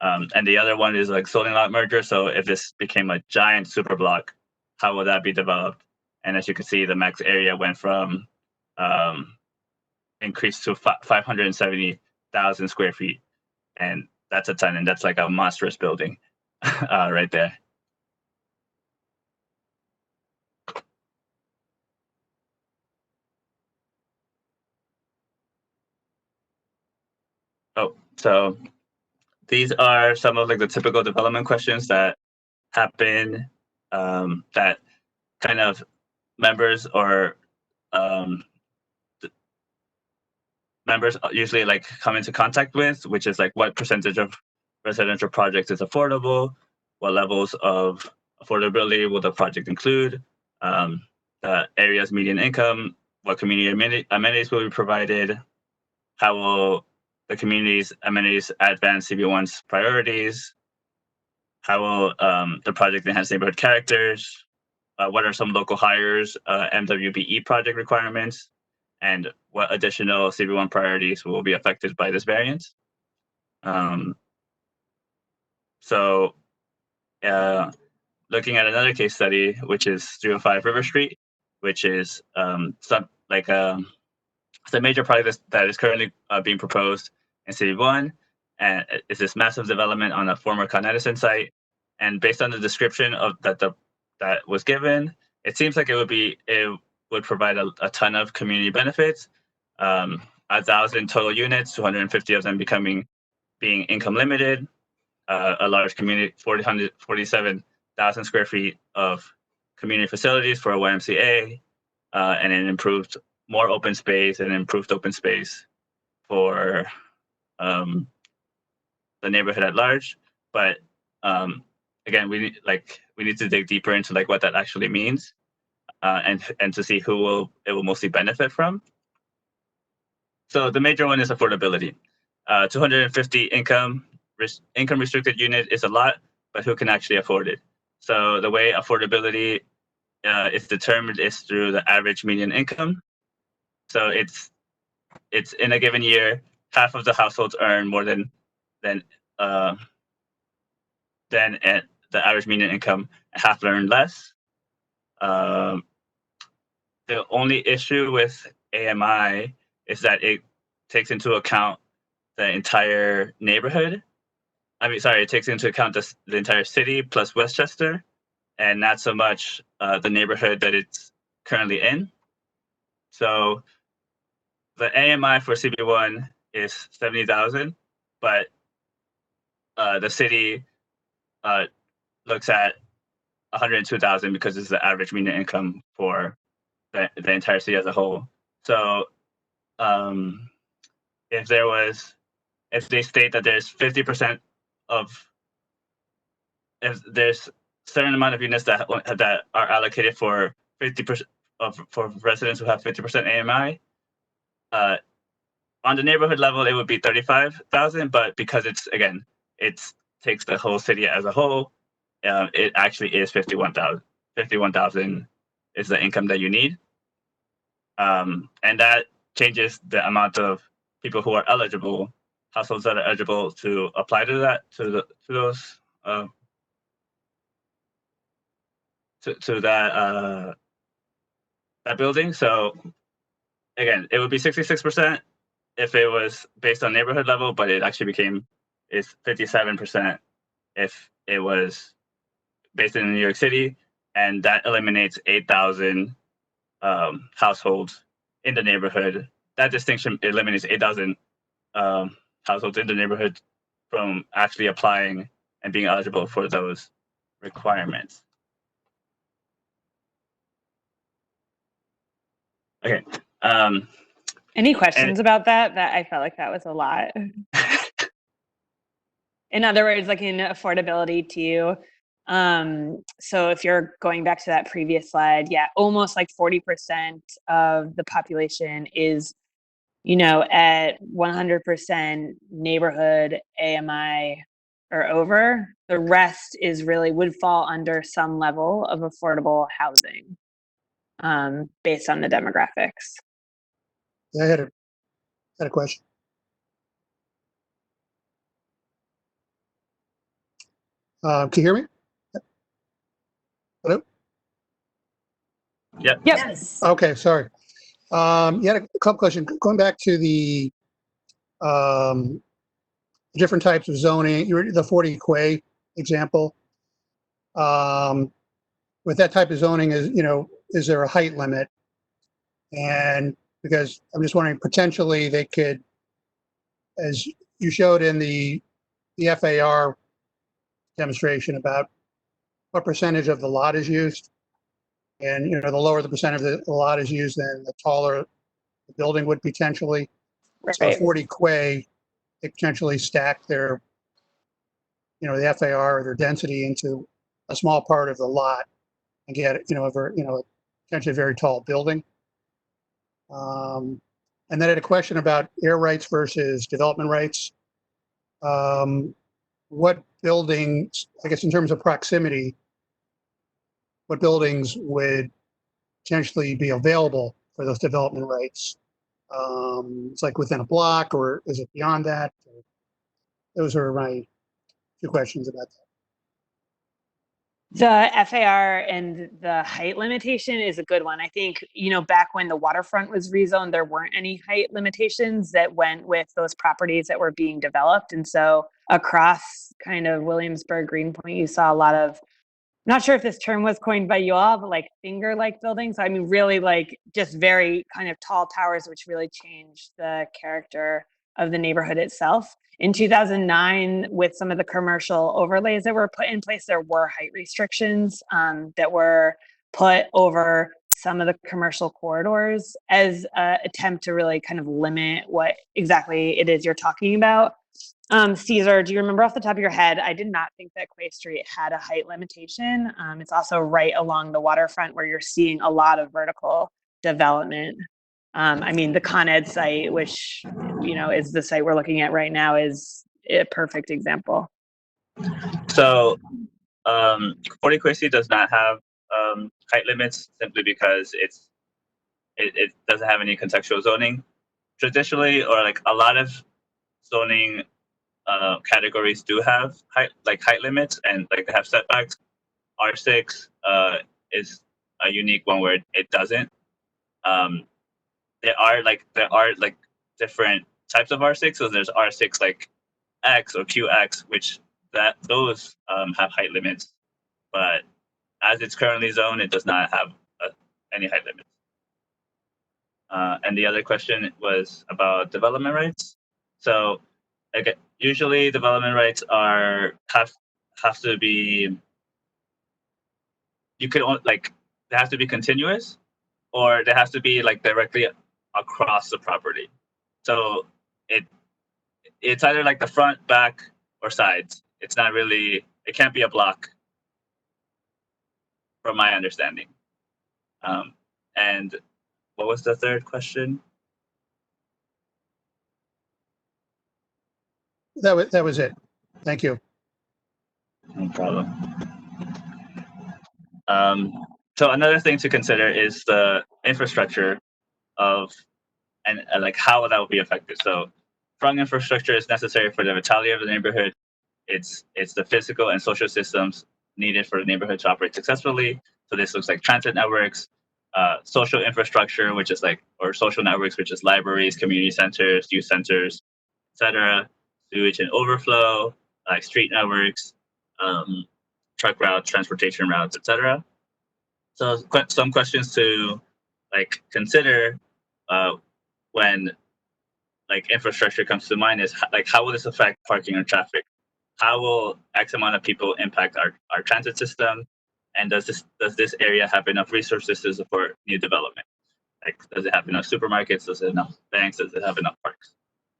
And the other one is like zoning lot merger. So if this became a giant super block, how would that be developed? And as you can see, the max area went from increased to 570,000 square feet, and that's a ton, and that's like a monstrous building right there. Oh, so these are some of like the typical development questions that happen, that kind of members or members usually like come into contact with, which is like what percentage of residential projects is affordable, what levels of affordability will the project include, the area's median income, what community amenities will be provided, how will the community's amenities advance CB1's priorities, how will the project enhance neighborhood characters, what are some local hires, MWBE project requirements, and what additional CB1 priorities will be affected by this variance. So looking at another case study, which is 305 River Street, which is it's a major project that is currently being proposed in CB1, and it's this massive development on a former Con Edison site. And based on the description of that was given, it seems like it would provide a ton of community benefits. 1,000 total units, 250 of them being income limited, a large community, 47,000 square feet of community facilities for a YMCA, and an improved more open space and improved open space for the neighborhood at large. But again, we need to dig deeper into like what that actually means, and to see who it will mostly benefit from. So the major one is affordability. 250 income restricted unit is a lot, but who can actually afford it? So the way affordability is determined is through the average median income. So it's in a given year, half of the households earn more than the average median income, half earn less. The only issue with AMI is that it takes into account the entire neighborhood. It takes into account the entire city plus Westchester, and not so much the neighborhood that it's currently in. So the AMI for CB1 is 70,000, but the city looks at 102,000 because it's the average median income for the entire city as a whole. So if they state that there's 50% if there's certain amount of units that are allocated for 50% for residents who have 50% AMI, on the neighborhood level it would be 35,000, but because it takes the whole city as a whole, it actually is 51,000. 51,000 is the income that you need, and that changes the amount of people who are eligible, households that are eligible to apply to that to those to that that building. So again, it would be 66% if it was based on neighborhood level, but it actually became is 57% if it was based in New York City, and that eliminates 8,000 households in the neighborhood. That distinction eliminates 8,000 households in the neighborhood from actually applying and being eligible for those requirements. Okay. Any questions about that? That I felt like that was a lot. In other words, like in affordability to you. So if you're going back to that previous slide, yeah, almost like 40% of the population is, you know, at 100% neighborhood AMI or over. The rest is really would fall under some level of affordable housing, based on the demographics. Yeah, I had a question. Can you hear me? Hello? Yep. Yes. Okay, sorry. You had a couple questions. Going back to the different types of zoning, the 40 Quay example. With that type of zoning, is there a height limit? And because I'm just wondering, potentially they could, as you showed in the FAR demonstration about what percentage of the lot is used. And, the lower the percent of the lot is used, then the taller the building would potentially. So Right. 40 Quay, they potentially stack their, the FAR or their density into a small part of the lot and get, potentially a very tall building. And then I had a question about air rights versus development rights. What buildings, I guess in terms of proximity, what buildings would potentially be available for those development rights? It's like within a block, or is it beyond that? Those are my two questions about that. The FAR and the height limitation is a good one. I think, back when the waterfront was rezoned, there weren't any height limitations that went with those properties that were being developed. And so across kind of Williamsburg, Greenpoint, you saw a lot of, not sure if this term was coined by you all, but like finger-like buildings. I mean, really like just very kind of tall towers, which really changed the character of the neighborhood itself. In 2009, with some of the commercial overlays that were put in place, there were height restrictions that were put over some of the commercial corridors as an attempt to really kind of limit what exactly it is you're talking about. Caesar, do you remember off the top of your head? I did not think that Quay Street had a height limitation. It's also right along the waterfront where you're seeing a lot of vertical development. I mean, the Con Ed site, which, is the site we're looking at right now, is a perfect example. So 40 Quay Street does not have height limits simply because it doesn't have any contextual zoning traditionally, or like a lot of zoning categories do have height limits, and like they have setbacks. R6 is a unique one where it doesn't. There are different types of R6. So there's R6 like X or QX, which those have height limits, but as it's currently zoned, it does not have any height limits. And the other question was about development rights. So, again, usually development rights have to be, they have to be continuous, or they have to be like directly across the property. So it's either like the front, back, or sides. It's not really, it can't be a block, from my understanding. And what was the third question? That was it. Thank you. No problem. So another thing to consider is the infrastructure of and like how that will be affected. So strong infrastructure is necessary for the vitality of the neighborhood. It's the physical and social systems needed for the neighborhood to operate successfully. So this looks like transit networks, social infrastructure, which is like, or social networks, which is libraries, community centers, youth centers, etc. Sewage and overflow, like street networks, truck routes, transportation routes, etc. So some questions to like consider when like infrastructure comes to mind is like how will this affect parking or traffic? How will X amount of people impact our transit system? And does this area have enough resources to support new development? Like, does it have enough supermarkets? Does it have enough banks? Does it have enough parks?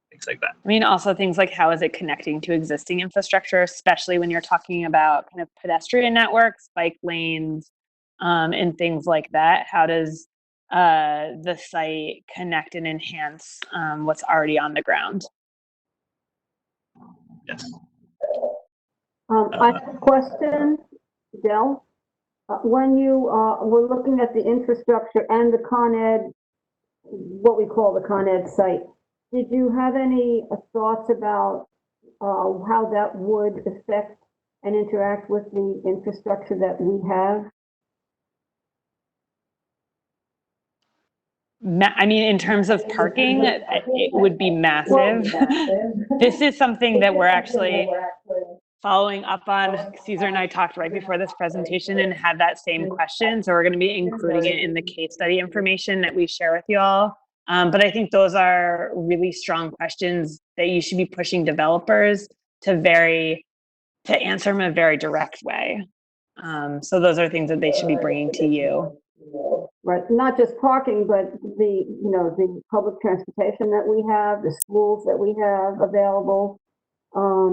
Things like that. I mean, also things like how is it connecting to existing infrastructure, especially when you're talking about kind of pedestrian networks, bike lanes, and things like that. How does the site connect and enhance what's already on the ground? Yes. I have a question, Del. When you were looking at the infrastructure and the Con Ed, what we call the Con Ed site, did you have any thoughts about how that would affect and interact with the infrastructure that we have? I mean, in terms of parking, it would be massive. This is something that we're actually following up on. Caesar and I talked right before this presentation and had that same question. So we're going to be including it in the case study information that we share with you all. But I think those are really strong questions that you should be pushing developers to answer in a very direct way. So those are things that they should be bringing to you. Right, not just parking, but the public transportation that we have, the schools that we have available.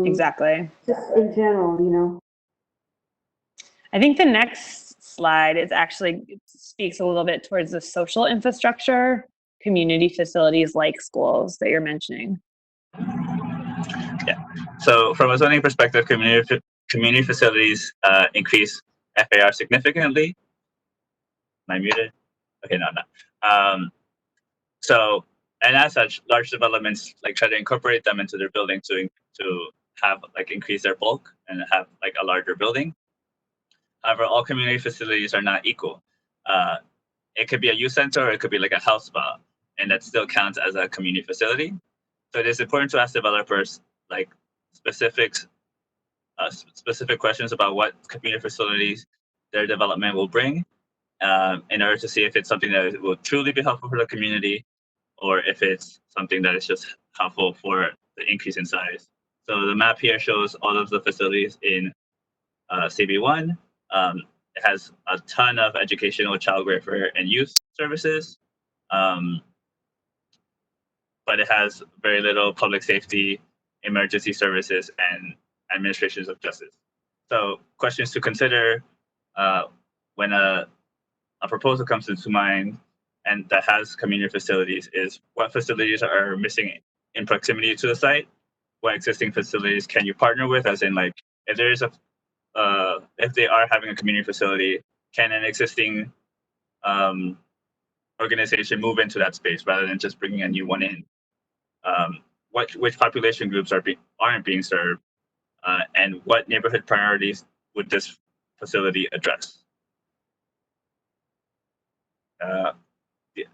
Exactly. Just in general, I think the next slide is actually speaks a little bit towards the social infrastructure, community facilities like schools that you're mentioning. Yeah. So from a zoning perspective, community facilities increase FAR significantly. Am I muted? Okay, no, I'm not. So, and as such, large developments like try to incorporate them into their building to have like increase their bulk and have like a larger building. However, all community facilities are not equal. It could be a youth center or it could be like a health spa, and that still counts as a community facility. So it is important to ask developers like specific questions about what community facilities their development will bring, in order to see if it's something that will truly be helpful for the community, or if it's something that is just helpful for the increase in size. So the map here shows all of the facilities in CB1. It has a ton of educational, child welfare, and youth services, but it has very little public safety, emergency services, and administrations of justice. So questions to consider when a proposal comes into mind and that has community facilities is what facilities are missing in proximity to the site? What existing facilities can you partner with? As in, like, if there is if they are having a community facility, can an existing organization move into that space rather than just bringing a new one in? Which population groups aren't being served, and what neighborhood priorities would this facility address?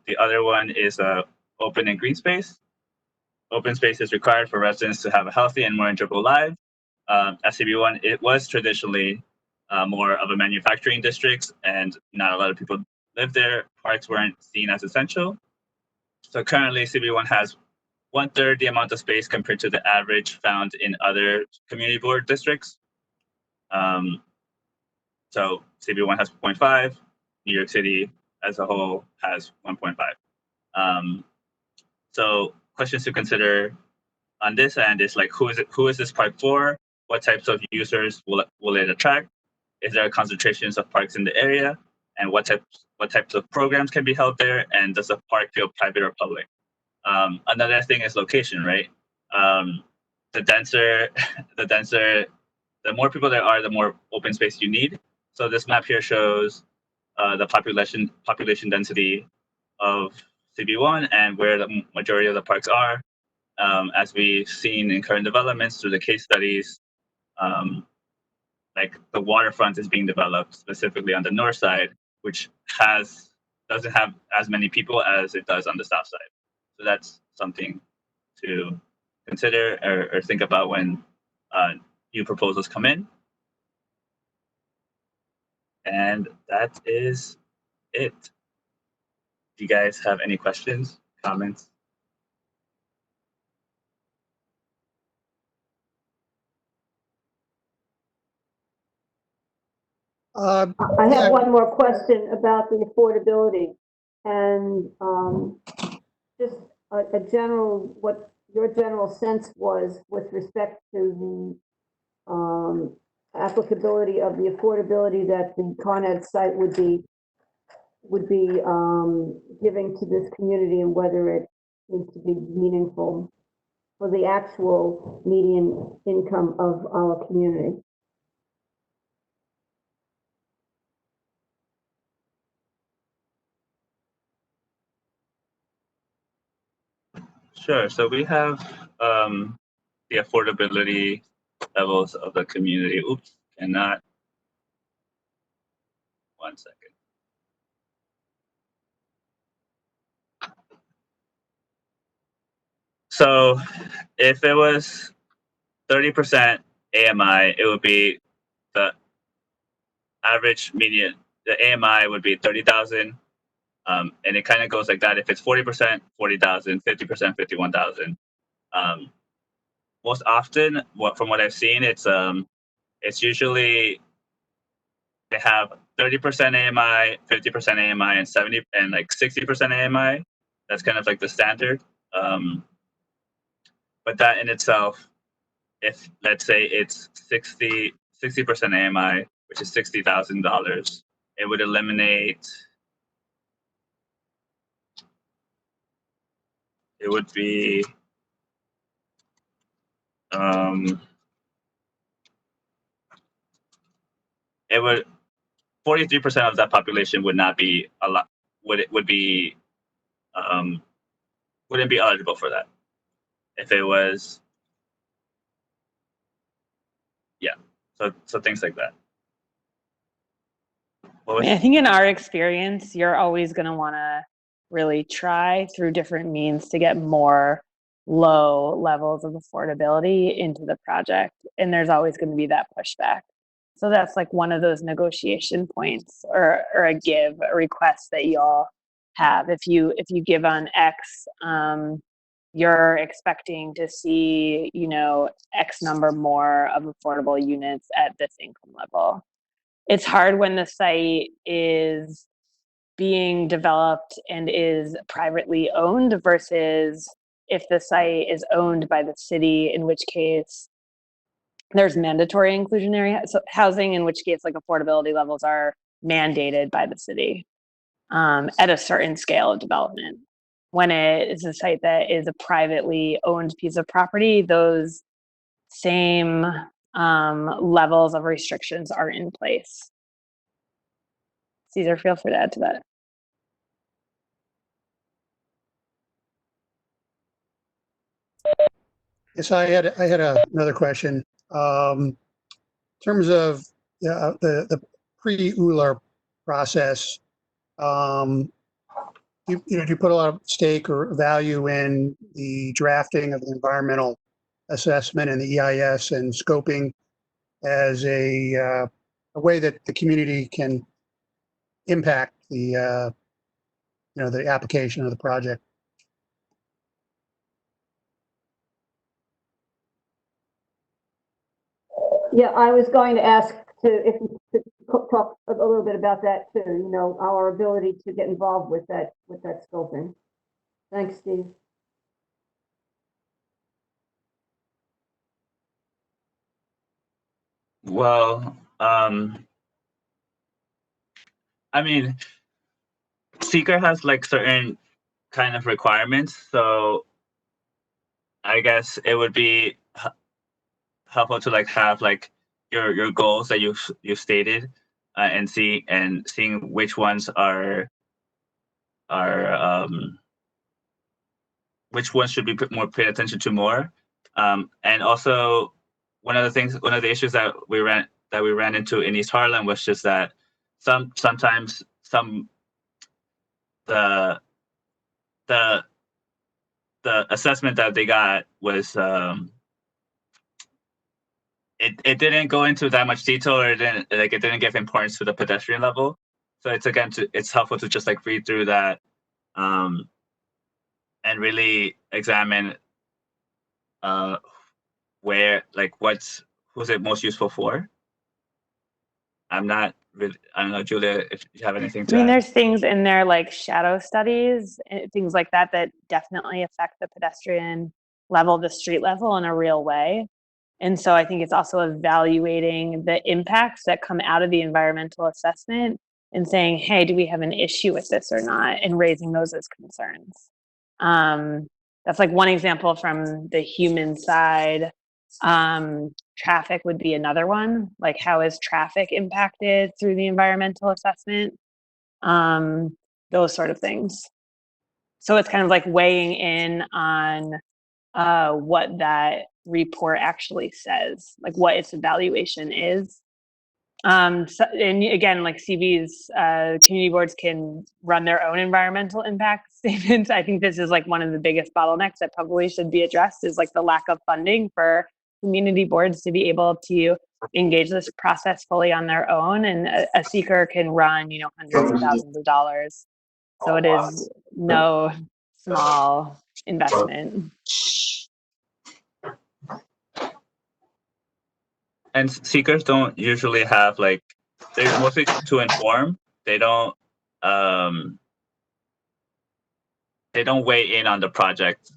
The other one is open and green space. Open space is required for residents to have a healthy and more enjoyable life. SCB1, it was traditionally more of a manufacturing district, and not a lot of people live there. Parks weren't seen as essential. So currently, CB1 has 1/3 the amount of space compared to the average found in other community board districts. So CB1 has 0.5. New York City as a whole has 1.5. So questions to consider on this end is like, who is this park for? What types of users will it attract? Is there concentrations of parks in the area? And what types of programs can be held there? And does the park feel private or public? Another thing is location, right? The denser, the more people there are, the more open space you need. So this map here shows the population density of CB1 and where the majority of the parks are. As we've seen in current developments through the case studies, like the waterfront is being developed specifically on the north side, which doesn't have as many people as it does on the south side. So that's something to consider or think about when new proposals come in. And that is it. Do you guys have any questions, comments? I Yeah. have one more question about the affordability and just a general, what your general sense was with respect to the applicability of the affordability that the Con Ed site would be giving to this community, and whether it needs to be meaningful for the actual median income of our community. Sure. So we have the affordability levels of the community. Oops, cannot. One second. So if it was 30% AMI, it would be the average median. The AMI would be 30,000. And it kind of goes like that. If it's 40%, 40,000, 50%, 51,000. Most often, from what I've seen, it's usually they have 30% AMI, 50% AMI, and 70 and like 60% AMI. That's kind of like the standard. But that in itself, if let's say it's 60% AMI, which is $60,000, it would eliminate. It would be it would 43% of that population would not be a lot. Wouldn't be eligible for that if it was. Yeah, so things like that. I think in our experience, you're always going to want to really try through different means to get more low levels of affordability into the project. And there's always going to be that pushback. So that's like one of those negotiation points or a request that y'all have. If you give on X, you're expecting to see, X number more of affordable units at this income level. It's hard when the site is being developed and is privately owned versus if the site is owned by the city, in which case there's mandatory inclusionary housing, in which case like affordability levels are mandated by the city at a certain scale of development. When it is a site that is a privately owned piece of property, those same levels of restrictions are in place. Caesar, feel free to add to that. Yes, I had another question. In terms of the pre-ULR process, do you put a lot of stake or value in the drafting of the environmental assessment and the EIS and scoping as a way that the community can impact the the application of the project? Yeah, I was going to ask if you could talk a little bit about that too, our ability to get involved with that scoping. Thanks, Steve. Well, I mean, Seeker has like certain kind of requirements, so I guess it would be helpful to like have like your goals that you've stated and seeing which ones are which ones should be more paid attention to more. And also one of the issues that we ran into in East Harlem was just that sometimes the assessment that they got was it didn't go into that much detail, or it didn't give importance to the pedestrian level. So it's helpful to just like read through that and really examine where who's it most useful for. I don't know, Julia, if you have anything to I mean, add. there's things in there like shadow studies, things like that definitely affect the pedestrian level, the street level in a real way. And so I think it's also evaluating the impacts that come out of the environmental assessment and saying, hey, do we have an issue with this or not? And raising those as concerns. That's like one example from the human side. Traffic would be another one. Like, how is traffic impacted through the environmental assessment? Those sort of things. So it's kind of like weighing in on what that report actually says, like what its evaluation is. And again, like CV's community boards can run their own environmental impact statements. I think this is like one of the biggest bottlenecks that probably should be addressed, is like the lack of funding for community boards to be able to engage this process fully on their own. And a seeker can run, hundreds of thousands of dollars. So it is no small investment. And seekers don't usually have they're mostly to inform. They don't weigh in on the project.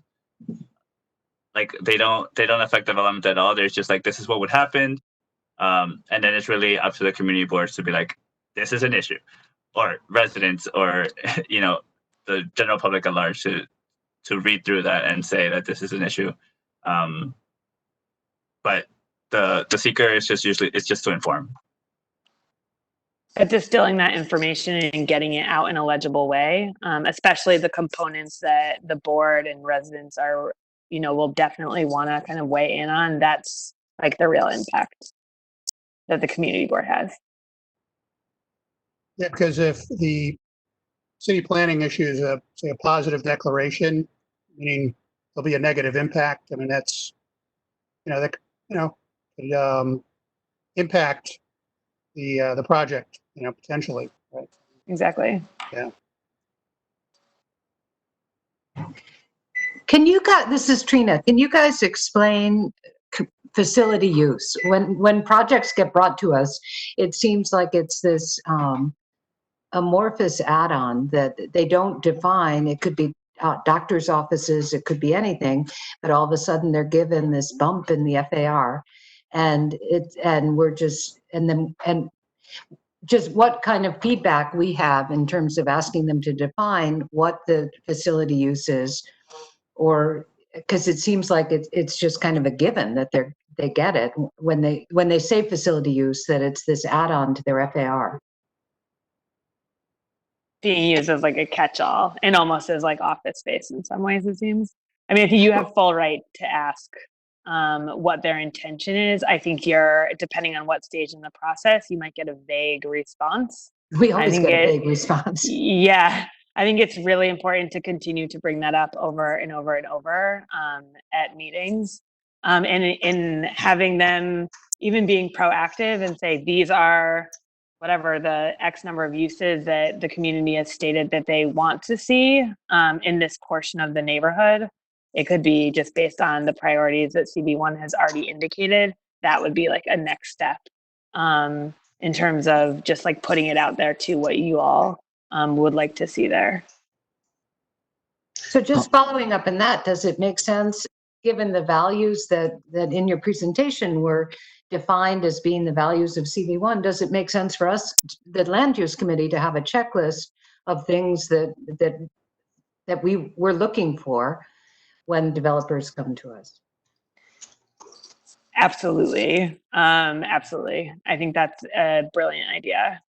Like they don't affect development at all. There's just like, this is what would happen. And then it's really up to the community boards to be like, this is an issue, or residents, or the general public at large to read through that and say that this is an issue. But the seeker is just to inform. But distilling that information and getting it out in a legible way, especially the components that the board and residents are, will definitely want to kind of weigh in on. That's like the real impact that the community board has. Yeah, because if the city planning issues say a positive declaration, meaning there'll be a negative impact. I mean, that's, that could impact the project, potentially, right? Exactly. Yeah. This is Trina. Can you guys explain facility use? When projects get brought to us, it seems like it's this amorphous add-on that they don't define. It could be doctor's offices, it could be anything, but all of a sudden they're given this bump in the FAR, and just what kind of feedback we have in terms of asking them to define what the facility use is, or because it seems like it's just kind of a given that they get it when they say facility use, that it's this add-on to their FAR. Being used as like a catch-all and almost as like office space in some ways, it seems. I mean, I think you have full right to ask what their intention is. I think depending on what stage in the process, you might get a vague response. We always get a vague response. Yeah. I think it's really important to continue to bring that up over and over and over at meetings, and in having them even being proactive and say, these are whatever the X number of uses that the community has stated that they want to see in this portion of the neighborhood. It could be just based on the priorities that CB1 has already indicated. That would be like a next step in terms of just like putting it out there to what you all would like to see there. So just following up on that, does it make sense, given the values that in your presentation were defined as being the values of CV1, does it make sense for us, the land use committee, to have a checklist of things that we were looking for when developers come to us? Absolutely. Absolutely. I think that's a brilliant idea.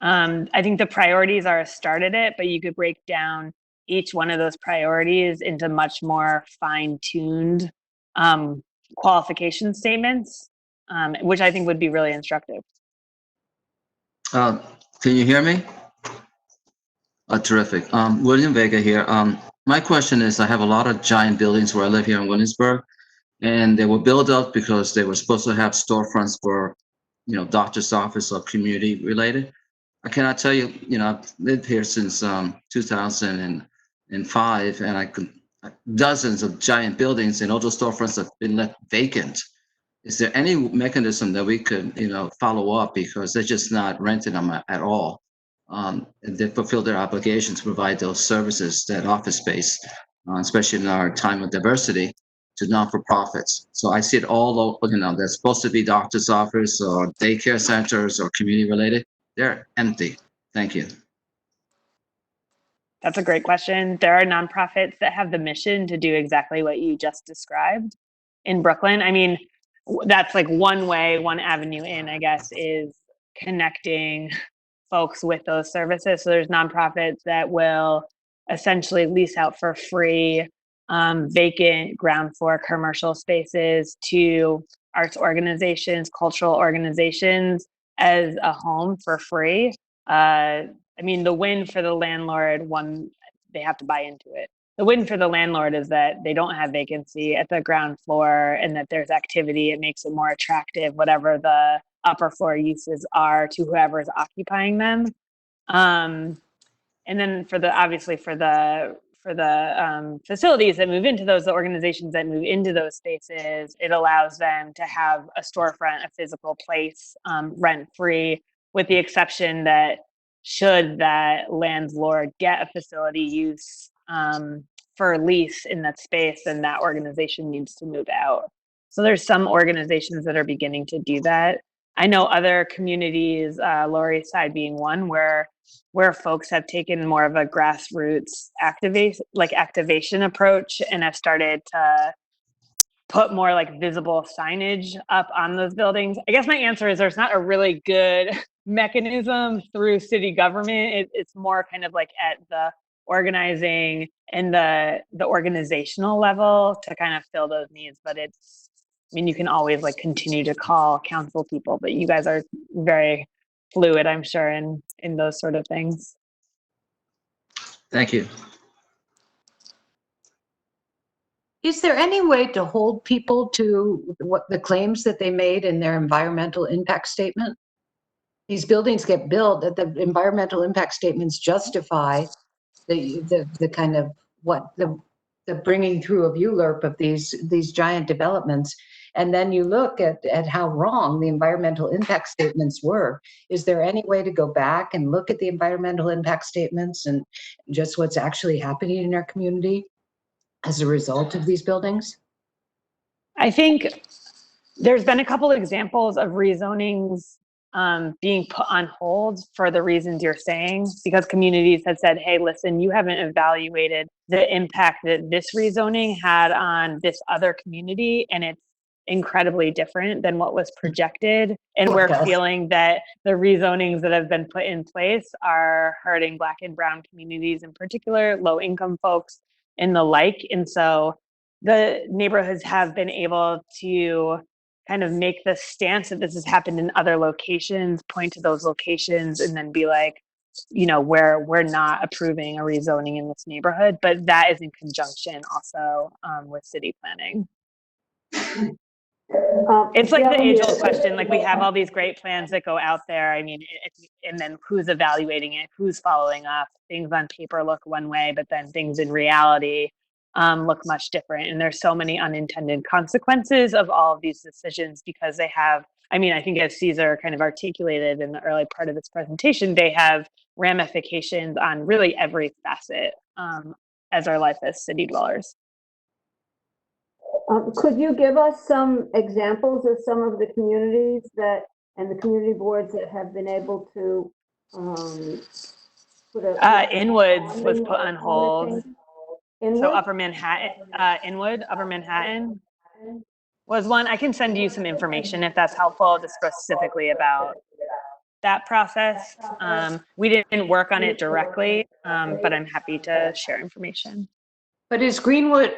I think the priorities are a start at it, but you could break down each one of those priorities into much more fine-tuned qualification statements, which I think would be really instructive. Can you hear me? Terrific. William Vega here. My question is, I have a lot of giant buildings where I live here in Williamsburg, and they were built up because they were supposed to have storefronts for, doctor's office or community related. I cannot tell you, I've lived here since 2005, and I could dozens of giant buildings, and all those storefronts have been left vacant. Is there any mechanism that we could, follow up, because they're just not renting them at all? And they fulfill their obligation to provide those services, that office space, especially in our time of diversity, to non-for-profits. So I see it all over, they're supposed to be doctor's office or daycare centers or community related. They're empty. Thank you. That's a great question. There are nonprofits that have the mission to do exactly what you just described in Brooklyn. I mean, that's like one way, one avenue in, I guess, is connecting folks with those services. So there's nonprofits that will essentially lease out for free vacant ground floor commercial spaces to arts organizations, cultural organizations as a home for free. I mean, the win for the landlord, one, they have to buy into it. The win for the landlord is that they don't have vacancy at the ground floor and that there's activity. It makes it more attractive, whatever the upper floor uses are, to whoever is occupying them. And then for the facilities that move into those, the organizations that move into those spaces, it allows them to have a storefront, a physical place, rent free, with the exception that should that landlord get a facility use for lease in that space, then that organization needs to move out. So there's some organizations that are beginning to do that. I know other communities, Lower East Side being one, where folks have taken more of a grassroots activation approach and have started to put more like visible signage up on those buildings. I guess my answer is there's not a really good mechanism through city government. It's more kind of like at the organizing and the organizational level to kind of fill those needs. But I mean, you can always like continue to call council people, but you guys are very fluid, I'm sure, in those sort of things. Thank you. Is there any way to hold people to what the claims that they made in their environmental impact statement? These buildings get built, that the environmental impact statements justify the kind of what the bringing through of ULURP of these giant developments. And then you look at how wrong the environmental impact statements were. Is there any way to go back and look at the environmental impact statements and just what's actually happening in our community as a result of these buildings? I think there's been a couple of examples of rezonings being put on hold for the reasons you're saying, because communities had said, hey, listen, you haven't evaluated the impact that this rezoning had on this other community, and it's incredibly different than what was projected. And we're feeling that the rezonings that have been put in place are hurting Black and Brown communities in particular, low income folks and the like. And so the neighborhoods have been able to kind of make the stance that this has happened in other locations, point to those locations, and then be like, we're not approving a rezoning in this neighborhood. But that is in conjunction also with city planning. It's like the age-old question, like we have all these great plans that go out there. I mean, and then who's evaluating it, who's following up? Things on paper look one way, but then things in reality look much different. And there's so many unintended consequences of all of these decisions because they have, I mean, I think as Caesar kind of articulated in the early part of this presentation, they have ramifications on really every facet as our life as city dwellers. Could you give us some examples of some of the communities and the community boards that have been able to Inwoods was put on hold. Inwood? So Upper Manhattan was one. I can send you some information if that's helpful, just specifically about that process. We didn't work on it directly, but I'm happy to share information. But is Greenpoint,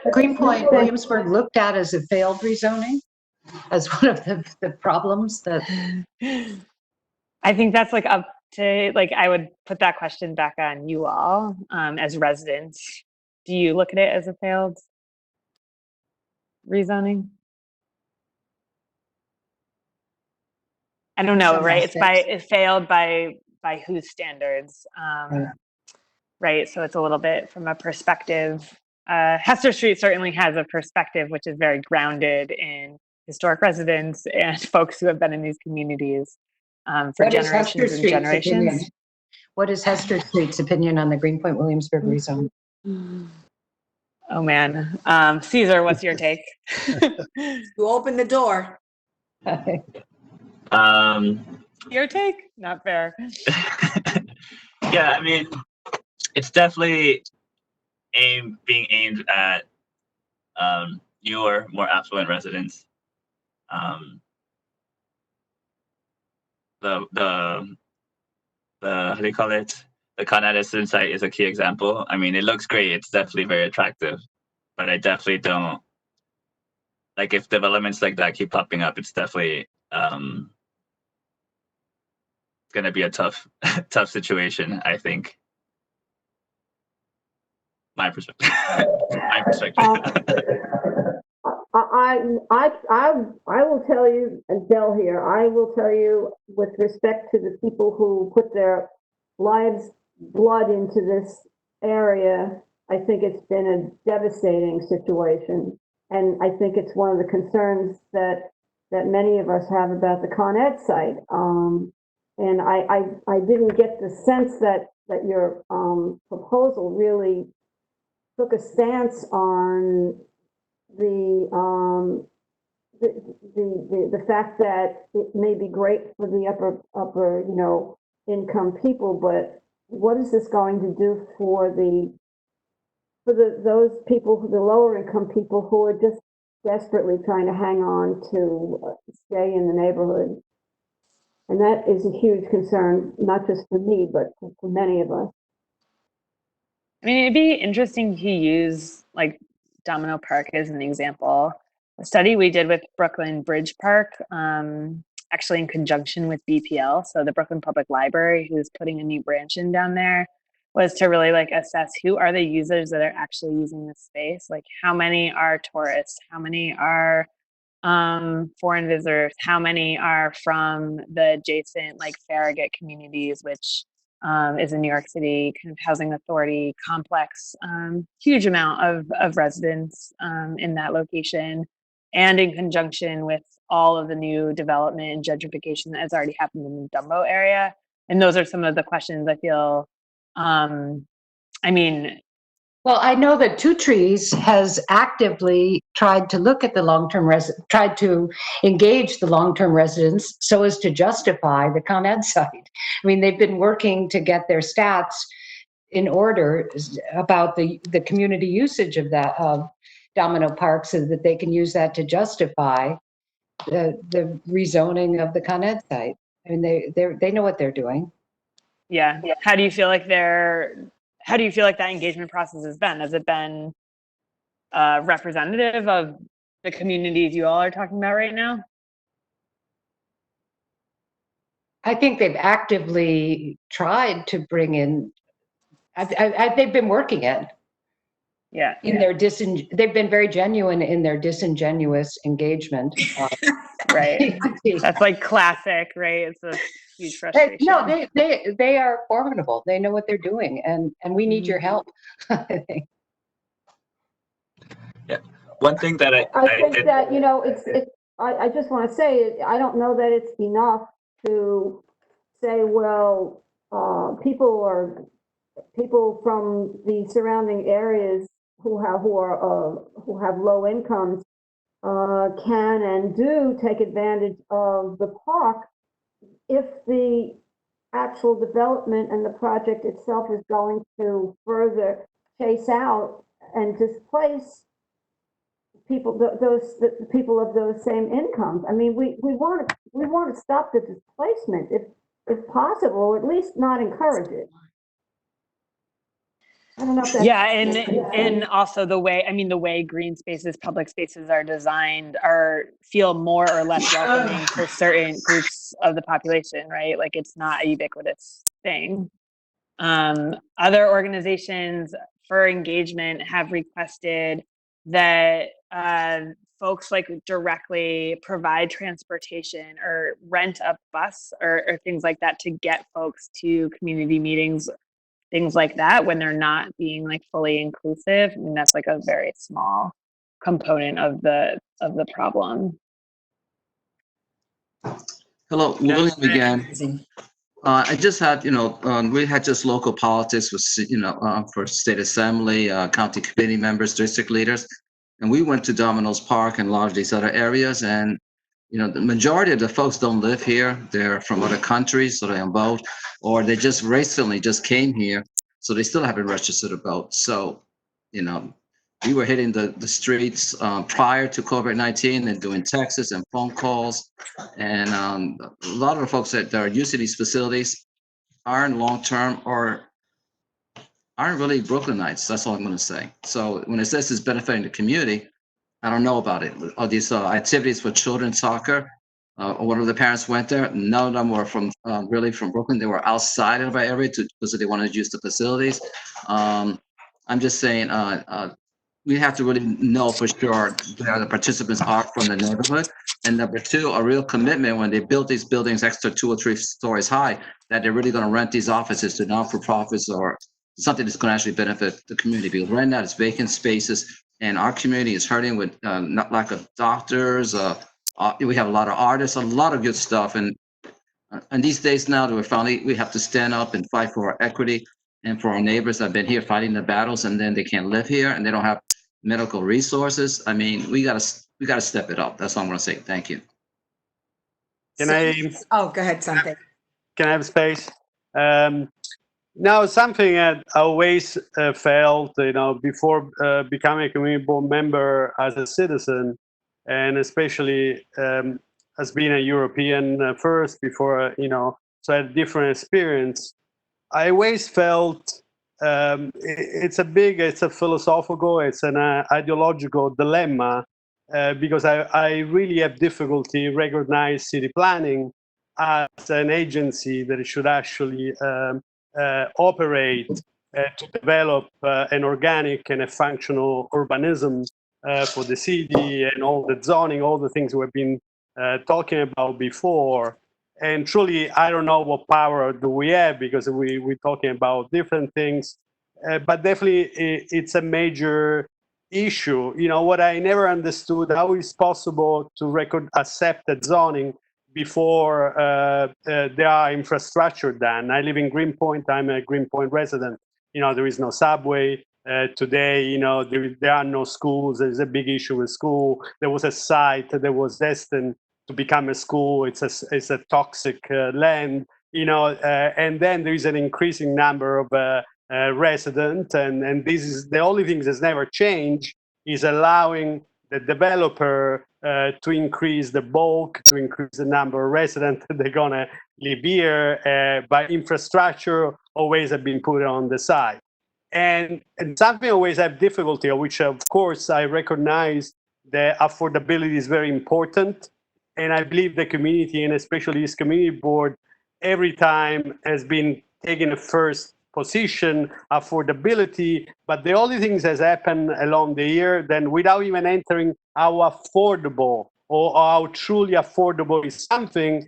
Williamsburg looked at as a failed rezoning? As one of the problems that, I think that's like up to, like, I would put that question back on you all as residents. Do you look at it as a failed rezoning? I don't know, Some right? aspects. It's failed by whose standards, right? So it's a little bit from a perspective. Hester Street certainly has a perspective which is very grounded in historic residents and folks who have been in these communities for What is Hester generations and Street's generations. opinion? What is Hester Street's opinion on the Greenpoint Williamsburg rezone? Oh man, Caesar, what's your take? You open the door. Your take? Not fair. Yeah, I mean, it's definitely being aimed at newer, more affluent residents. The how do you call it? The Con Edison site is a key example. I mean, it looks great. It's definitely very attractive, but I definitely don't like if developments like that keep popping up. It's definitely going to be a tough situation, I think. My perspective. My perspective. I will tell you, Del here, I will tell you with respect to the people who put their lives, blood into this area, I think it's been a devastating situation. And I think it's one of the concerns that many of us have about the Con Ed site. And I didn't get the sense that your proposal really took a stance on the fact that it may be great for the upper income people, but what is this going to do for those people, the lower income people who are just desperately trying to hang on to stay in the neighborhood? And that is a huge concern, not just for me, but for many of us. I mean, it'd be interesting to use like Domino Park as an example. A study we did with Brooklyn Bridge Park, actually in conjunction with BPL, so the Brooklyn Public Library, who's putting a new branch in down there, was to really like assess who are the users that are actually using this space. Like how many are tourists, how many are foreign visitors, how many are from the adjacent like Farragut communities, which is a New York City kind of housing authority complex, huge amount of residents in that location, and in conjunction with all of the new development and gentrification that has already happened in the Dumbo area. And those are some of the questions I feel, I mean, well, I know that Two Trees has actively tried to look at the tried to engage the long-term residents so as to justify the Con Ed site. I mean, they've been working to get their stats in order about the community usage of that Domino Park so that they can use that to justify the rezoning of the Con Ed site. I mean, they know what they're doing. Yeah. How do you feel like that engagement process has been? Has it been representative of the communities you all are talking about right now? I think they've actively tried to bring in, they've been working it. Yeah. They've been very genuine in their disingenuous engagement. Right. That's like classic, right? It's a huge frustration. No, they are formidable. They know what they're doing, and we need your help. I think. Yeah, one thing that I think that I just want to say I don't know that it's enough to say, well, people from the surrounding areas who have low incomes can and do take advantage of the park if the actual development and the project itself is going to further chase out and displace people, the people of those same incomes. I mean, we want to stop the displacement. if possible, at least not encourage it. I don't know if that's. Yeah, and also the way green spaces, public spaces are designed feel more or less welcoming for certain groups of the population, right? Like it's not a ubiquitous thing. Other organizations for engagement have requested that folks like directly provide transportation or rent a bus or things like that to get folks to community meetings, things like that, when they're not being like fully inclusive. I mean, that's like a very small component of the problem. Hello, William again. I just had, we had just local politics with, for state assembly, county committee members, district leaders. And we went to Domino's Park and a lot of these other areas. And, the majority of the folks don't live here. They're from other countries, so they on boat, or they just recently just came here. So they still haven't registered a boat. So, we were hitting the streets prior to COVID-19 and doing texts and phone calls. And a lot of the folks that are using these facilities aren't long-term or aren't really Brooklynites. That's all I'm going to say. So when it says it's benefiting the community, I don't know about it. All these activities for children's soccer, one of the parents went there. None of them were really from Brooklyn. They were outside of our area because they wanted to use the facilities. I'm just saying, we have to really know for sure that the participants are from the neighborhood. And number two, a real commitment when they build these buildings extra 2 or 3 stories high, that they're really going to rent these offices to non-for-profits or something that's going to actually benefit the community. Because right now it's vacant spaces and our community is hurting with not lack of doctors. We have a lot of artists, a lot of good stuff. And these days now that we have to stand up and fight for our equity and for our neighbors that have been here fighting the battles, and then they can't live here and they don't have medical resources. I mean, we gotta step it up. That's all I'm gonna say. Thank you. Can I? Oh, go ahead, something. Can I have space? Now, something that I always felt, before becoming a community board member as a citizen, and especially as being a European first before, so I had a different experience. I always felt it's a philosophical, it's an ideological dilemma because I really have difficulty recognize city planning as an agency that should actually operate to develop an organic and a functional urbanism for the city and all the zoning, all the things we've been talking about before. And truly, I don't know what power do we have because we're talking about different things, but definitely it's a major issue. What I never understood, how is possible to accept that zoning before there are infrastructure done. I live in Greenpoint. I'm a Greenpoint resident. There is no subway. Today, there are no schools. There's a big issue with school. There was a site that was destined to become a school. It's a toxic land, and then there is an increasing number of residents, and this is the only thing that's never changed is allowing the developer to increase the bulk, to increase the number of residents that they're gonna live here, but infrastructure always have been put on the side. And something I always have difficulty, which of course I recognize that affordability is very important. And I believe the community, and especially this community board, every time has been taking a first position, affordability, but the only things has happened along the year, then without even entering how affordable or how truly affordable is something,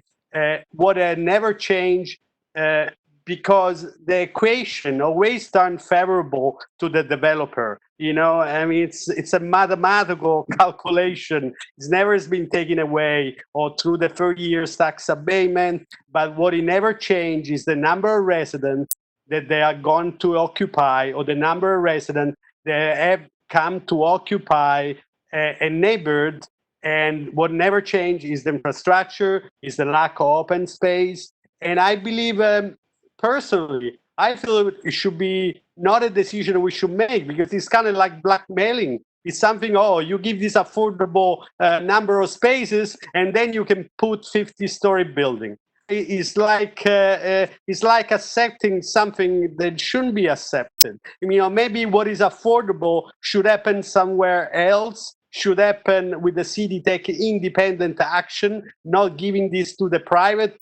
what never changed because the equation always turned favorable to the developer. It's a mathematical calculation. It's never been taken away or through the 30 years tax abatement, but what it never changed is the number of residents that they are going to occupy or the number of residents that have come to occupy a neighborhood. And what never changed is the infrastructure, is the lack of open space. And I believe, personally, I feel it should be not a decision we should make because it's kind of like blackmailing. It's something, you give this affordable number of spaces and then you can put 50-story building. it's like accepting something that shouldn't be accepted. Maybe what is affordable should happen somewhere else. Should happen with the city taking independent action, not giving this to the private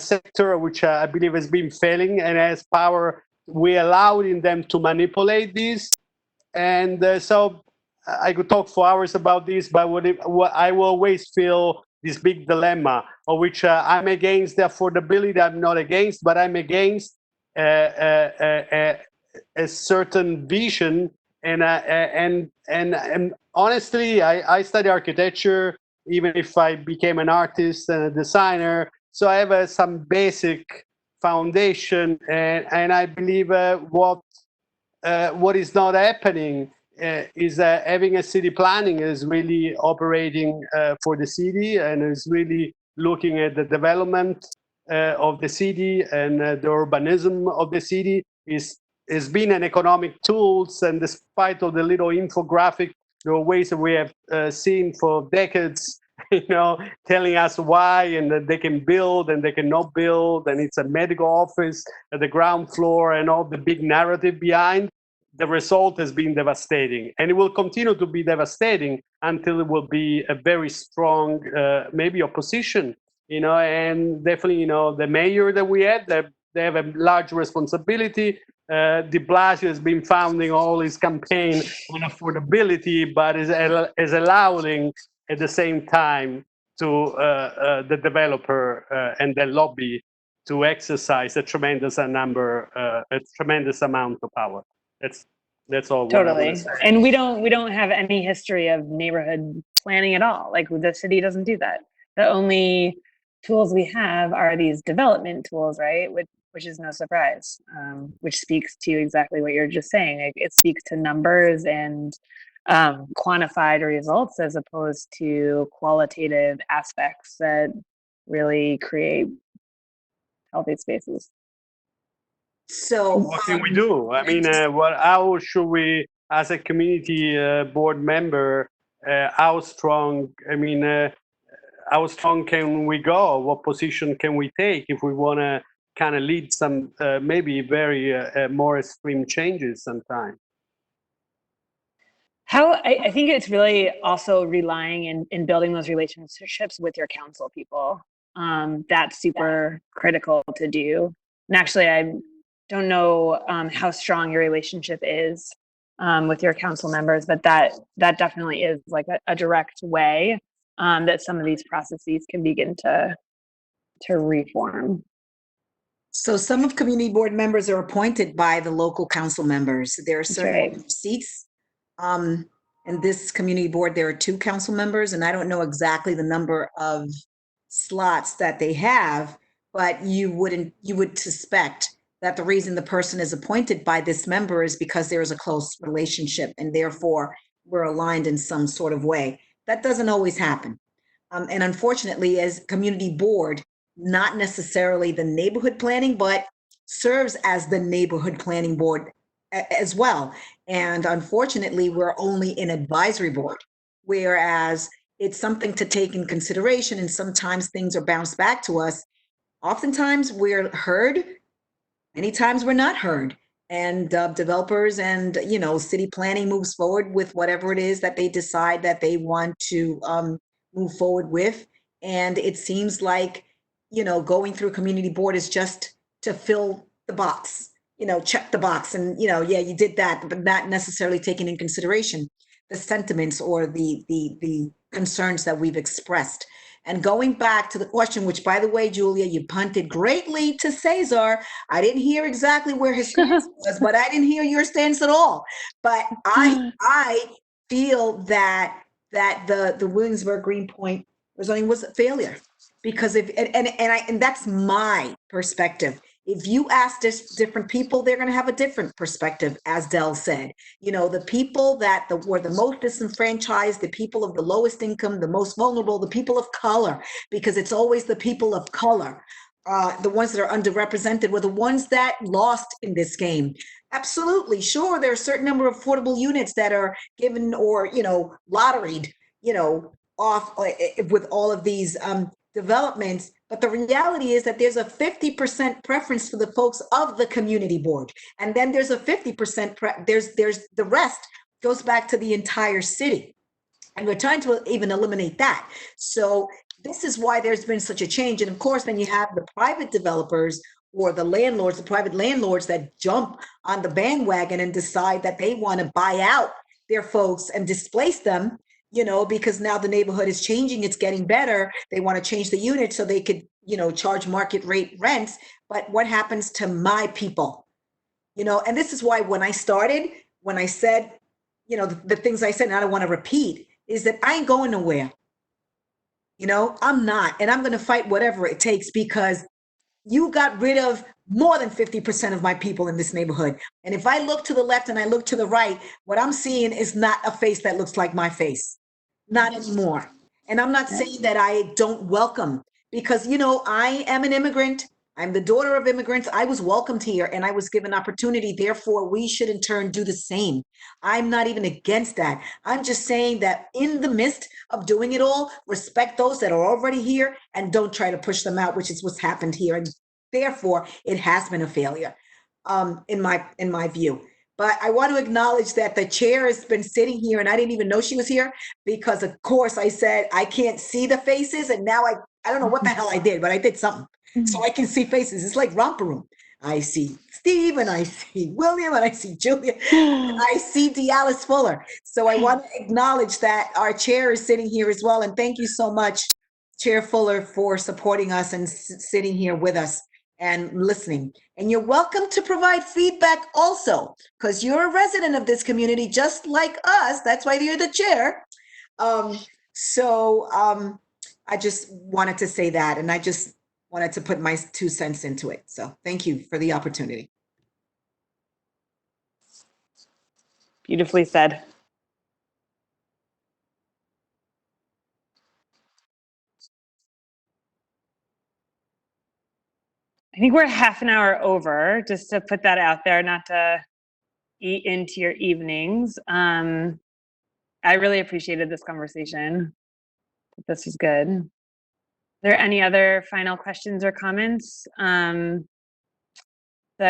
sector, which I believe has been failing and has power. We allowing them to manipulate this, and so I could talk for hours about this, but what I will always feel this big dilemma, of which I'm against the affordability. I'm not against, but I'm against a certain vision. And honestly, I study architecture, even if I became an artist and a designer. So I have some basic foundation, and I believe what is not happening is that having a city planning is really operating for the city and is really looking at the development of the city and the urbanism of the city is being an economic tools. And despite of the little infographic, there are ways that we have seen for decades, telling us why and that they can build and they cannot build, and it's a medical office at the ground floor and all the big narrative behind. The result has been devastating, and it will continue to be devastating until it will be a very strong, maybe opposition, and definitely, the mayor that we had, they have a large responsibility. De Blasio has been founding all his campaign on affordability, but is allowing at the same time to the developer and the lobby to exercise a tremendous amount of power. That's all. Totally. And we don't have any history of neighborhood planning at all. Like, the city doesn't do that. The only tools we have are these development tools, right? Which is no surprise, which speaks to exactly what you're just saying. It speaks to numbers and quantified results as opposed to qualitative aspects that really create healthy spaces. So what can we do? How should we, as a community board member, how strong? How strong can we go? What position can we take if we want to kind of lead some maybe very more extreme changes sometimes? I think it's really also relying in building those relationships with your council people. That's super critical to do. And actually, I don't know how strong your relationship is with your council members, but that definitely is like a direct way that some of these processes can begin to reform. So some of community board members are appointed by the local council members. There are certain seats. And this community board, there are 2 council members, and I don't know exactly the number of slots that they have, but you would suspect that the reason the person is appointed by this member is because there is a close relationship and therefore we're aligned in some sort of way. That doesn't always happen. And unfortunately, as community board, not necessarily the neighborhood planning, but serves as the neighborhood planning board as well. And unfortunately, we're only an advisory board, whereas it's something to take in consideration. And sometimes things are bounced back to us. Oftentimes we're heard, many times we're not heard. And developers and, city planning moves forward with whatever it is that they decide that they want to move forward with. And it seems like, going through community board is just to fill the box, check the box and, yeah, you did that, but not necessarily taking in consideration the sentiments or the concerns that we've expressed. And going back to the question, which, by the way, Julia, you punted greatly to Cesar. I didn't hear exactly where his stance was, but I didn't hear your stance at all. But I feel that the Williamsburg Greenpoint zoning was a failure, because and that's my perspective. If you ask different people, they're going to have a different perspective, as Del said. The people that were the most disenfranchised, the people of the lowest income, the most vulnerable, the people of color, because it's always the people of color, the ones that are underrepresented, were the ones that lost in this game. Absolutely, sure, there are a certain number of affordable units that are given or, lotteried, off with all of these developments. But the reality is that there's a 50% preference for the folks of the community board. And then there's a 50%, there's the rest goes back to the entire city. And we're trying to even eliminate that. So this is why there's been such a change. And of course, then you have the private developers or the landlords, the private landlords that jump on the bandwagon and decide that they want to buy out their folks and displace them, you know, because now the neighborhood is changing, it's getting better. They want to change the unit so they could, you know, charge market rate rents. But what happens to my people? You know, and this is why when I started, when I said, you know, the things I said, and I don't want to repeat, is that I ain't going nowhere. You know, I'm not, and I'm going to fight whatever it takes, because you got rid of more than 50% of my people in this neighborhood. And if I look to the left and I look to the right, what I'm seeing is not a face that looks like my face. Not anymore. And I'm not saying that I don't welcome, because, you know, I am an immigrant. I'm the daughter of immigrants. I was welcomed here and I was given opportunity. Therefore, we should in turn do the same. I'm not even against that. I'm just saying that in the midst of doing it all, respect those that are already here and don't try to push them out, which is what's happened here. And therefore, it has been a failure, in my view. But I want to acknowledge that the chair has been sitting here and I didn't even know she was here, because of course I said I can't see the faces, and now I don't know what the hell I did, but I did something. So I can see faces. It's like romper room. I see Steve and I see William and I see Julia and I see Dialis Fuller. So I want to acknowledge that our chair is sitting here as well. And thank you so much, Chair Fuller, for supporting us and sitting here with us and listening. And you're welcome to provide feedback also, because you're a resident of this community just like us. That's why you're the chair. I just wanted to say that, and I just wanted to put my 2 cents into it. So thank you for the opportunity. Beautifully said. I think we're half an hour over, just to put that out there, not to eat into your evenings. I really appreciated this conversation. This was good. Are there any other final questions or comments? The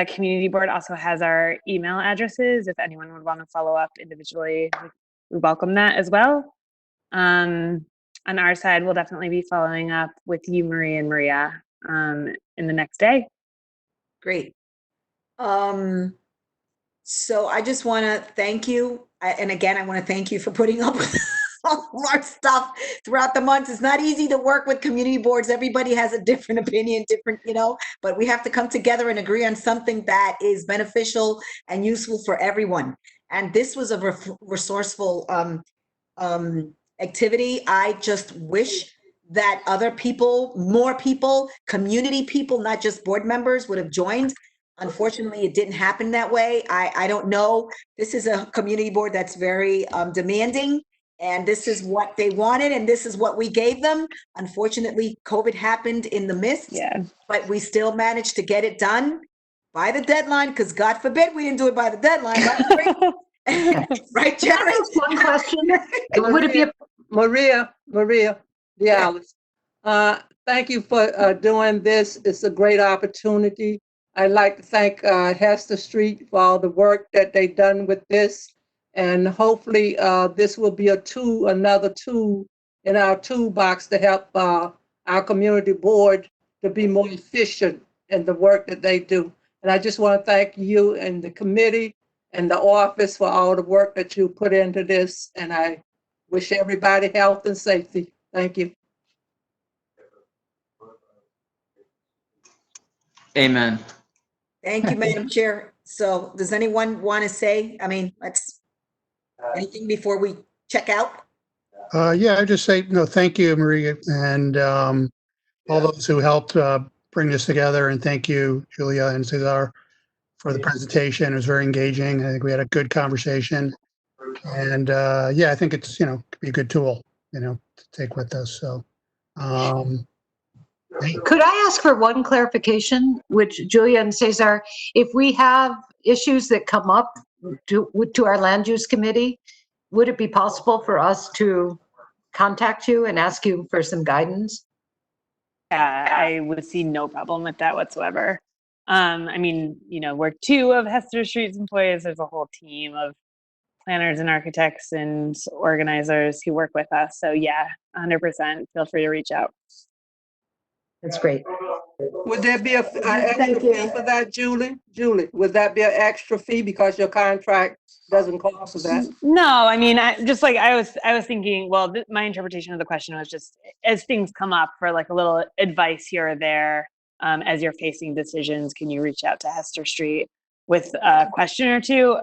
community board also has our email addresses. If anyone would want to follow up individually, we welcome that as well. On our side, we'll definitely be following up with you, Marie and Maria, in the next day. Great. So I just want to thank you. And again, I want to thank you for putting up with all of our stuff throughout the months. It's not easy to work with community boards. Everybody has a different opinion, different, you know, but we have to come together and agree on something that is beneficial and useful for everyone. And this was a resourceful activity. I just wish that other people, more people, community people, not just board members, would have joined. Unfortunately, it didn't happen that way. I don't know. This is a community board that's very demanding, and this is what they wanted, and this is what we gave them. Unfortunately, COVID happened in the midst, but we still managed to get it done by the deadline, because God forbid we didn't do it by the deadline. Right, Jared? One question. Would it be a Maria, Dialis. Thank you for doing this. It's a great opportunity. I'd like to thank Hester Street for all the work that they've done with this. And hopefully this will be another tool in our toolbox to help our community board to be more efficient in the work that they do. And I just want to thank you and the committee and the office for all the work that you put into this. And I wish everybody health and safety. Thank you. Amen. Thank you, Madam Chair. So does anyone want to say, anything before we check out? Yeah, I just say, no, thank you, Maria, and all those who helped bring this together. And thank you, Julia and Cesar, for the presentation. It was very engaging. I think we had a good conversation. And yeah, I think it's, could be a good tool, to take with us. So Could I ask for one clarification, which Julia and Cesar, if we have issues that come up to our land use committee, would it be possible for us to contact you and ask you for some guidance? Yeah, I would see no problem with that whatsoever. I mean, we're two of Hester Street's employees. There's a whole team of planners and architects and organizers who work with us. So yeah, 100%. Feel free to reach out. That's great. Would there be a extra Thank you. fee for that, Julie? Julie, would that be an extra fee because your contract doesn't call for that? No, I mean, I was thinking, well, my interpretation of the question was just as things come up for like a little advice here or there, as you're facing decisions, can you reach out to Hester Street with a question or two?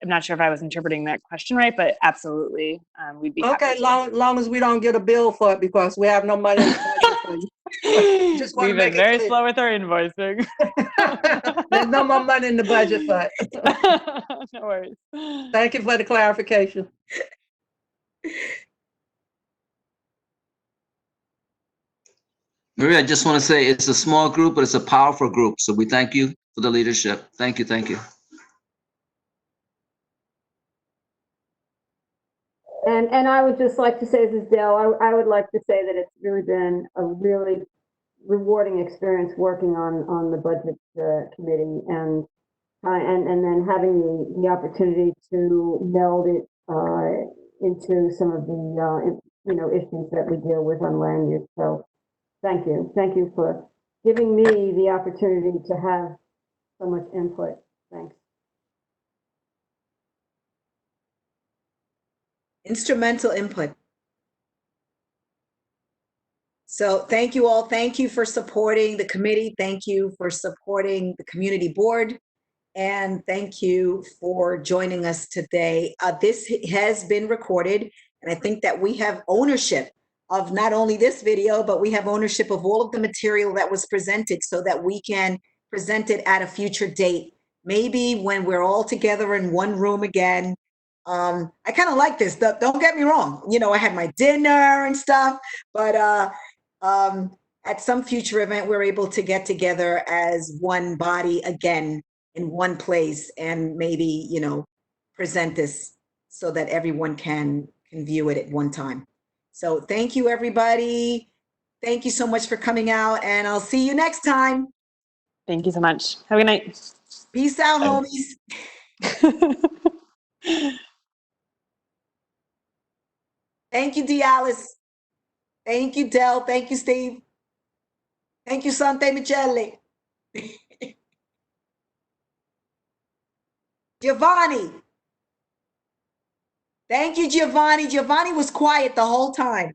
I'm not sure if I was interpreting that question right, but absolutely, we'd be happy Okay, to. long as we don't get a bill for it because we have no money in the budget for you. Just want to We've make been it very clear. slow with our invoicing. There's no more money in the budget for it. No worries. Thank you for the clarification. Maria, I just want to say it's a small group, but it's a powerful group. So we thank you for the leadership. Thank you. Thank you. And I would just like to say, this is Dale, I would like to say that it's really been a really rewarding experience working on the budget committee and then having the opportunity to meld it into some of the issues that we deal with on land use. So thank you for giving me the opportunity to have so much input. Thanks. Instrumental input. So thank you all. Thank you for supporting the committee. Thank you for supporting the community board. And thank you for joining us today. This has been recorded, and I think that we have ownership of not only this video, but we have ownership of all of the material that was presented so that we can present it at a future date. Maybe when we're all together in one room again. I kind of like this. Don't get me wrong. I had my dinner and stuff, but at some future event, we're able to get together as one body again in one place and maybe, present this so that everyone can view it at one time. So thank you, everybody. Thank you so much for coming out, and I'll see you next time. Thank you so much. Have a good night. Peace out, homies. Thank you, Dialis. Thank you, Del. Thank you, Steve. Thank you, Sante Michele. Giovanni. Thank you, Giovanni. Giovanni was quiet the whole time.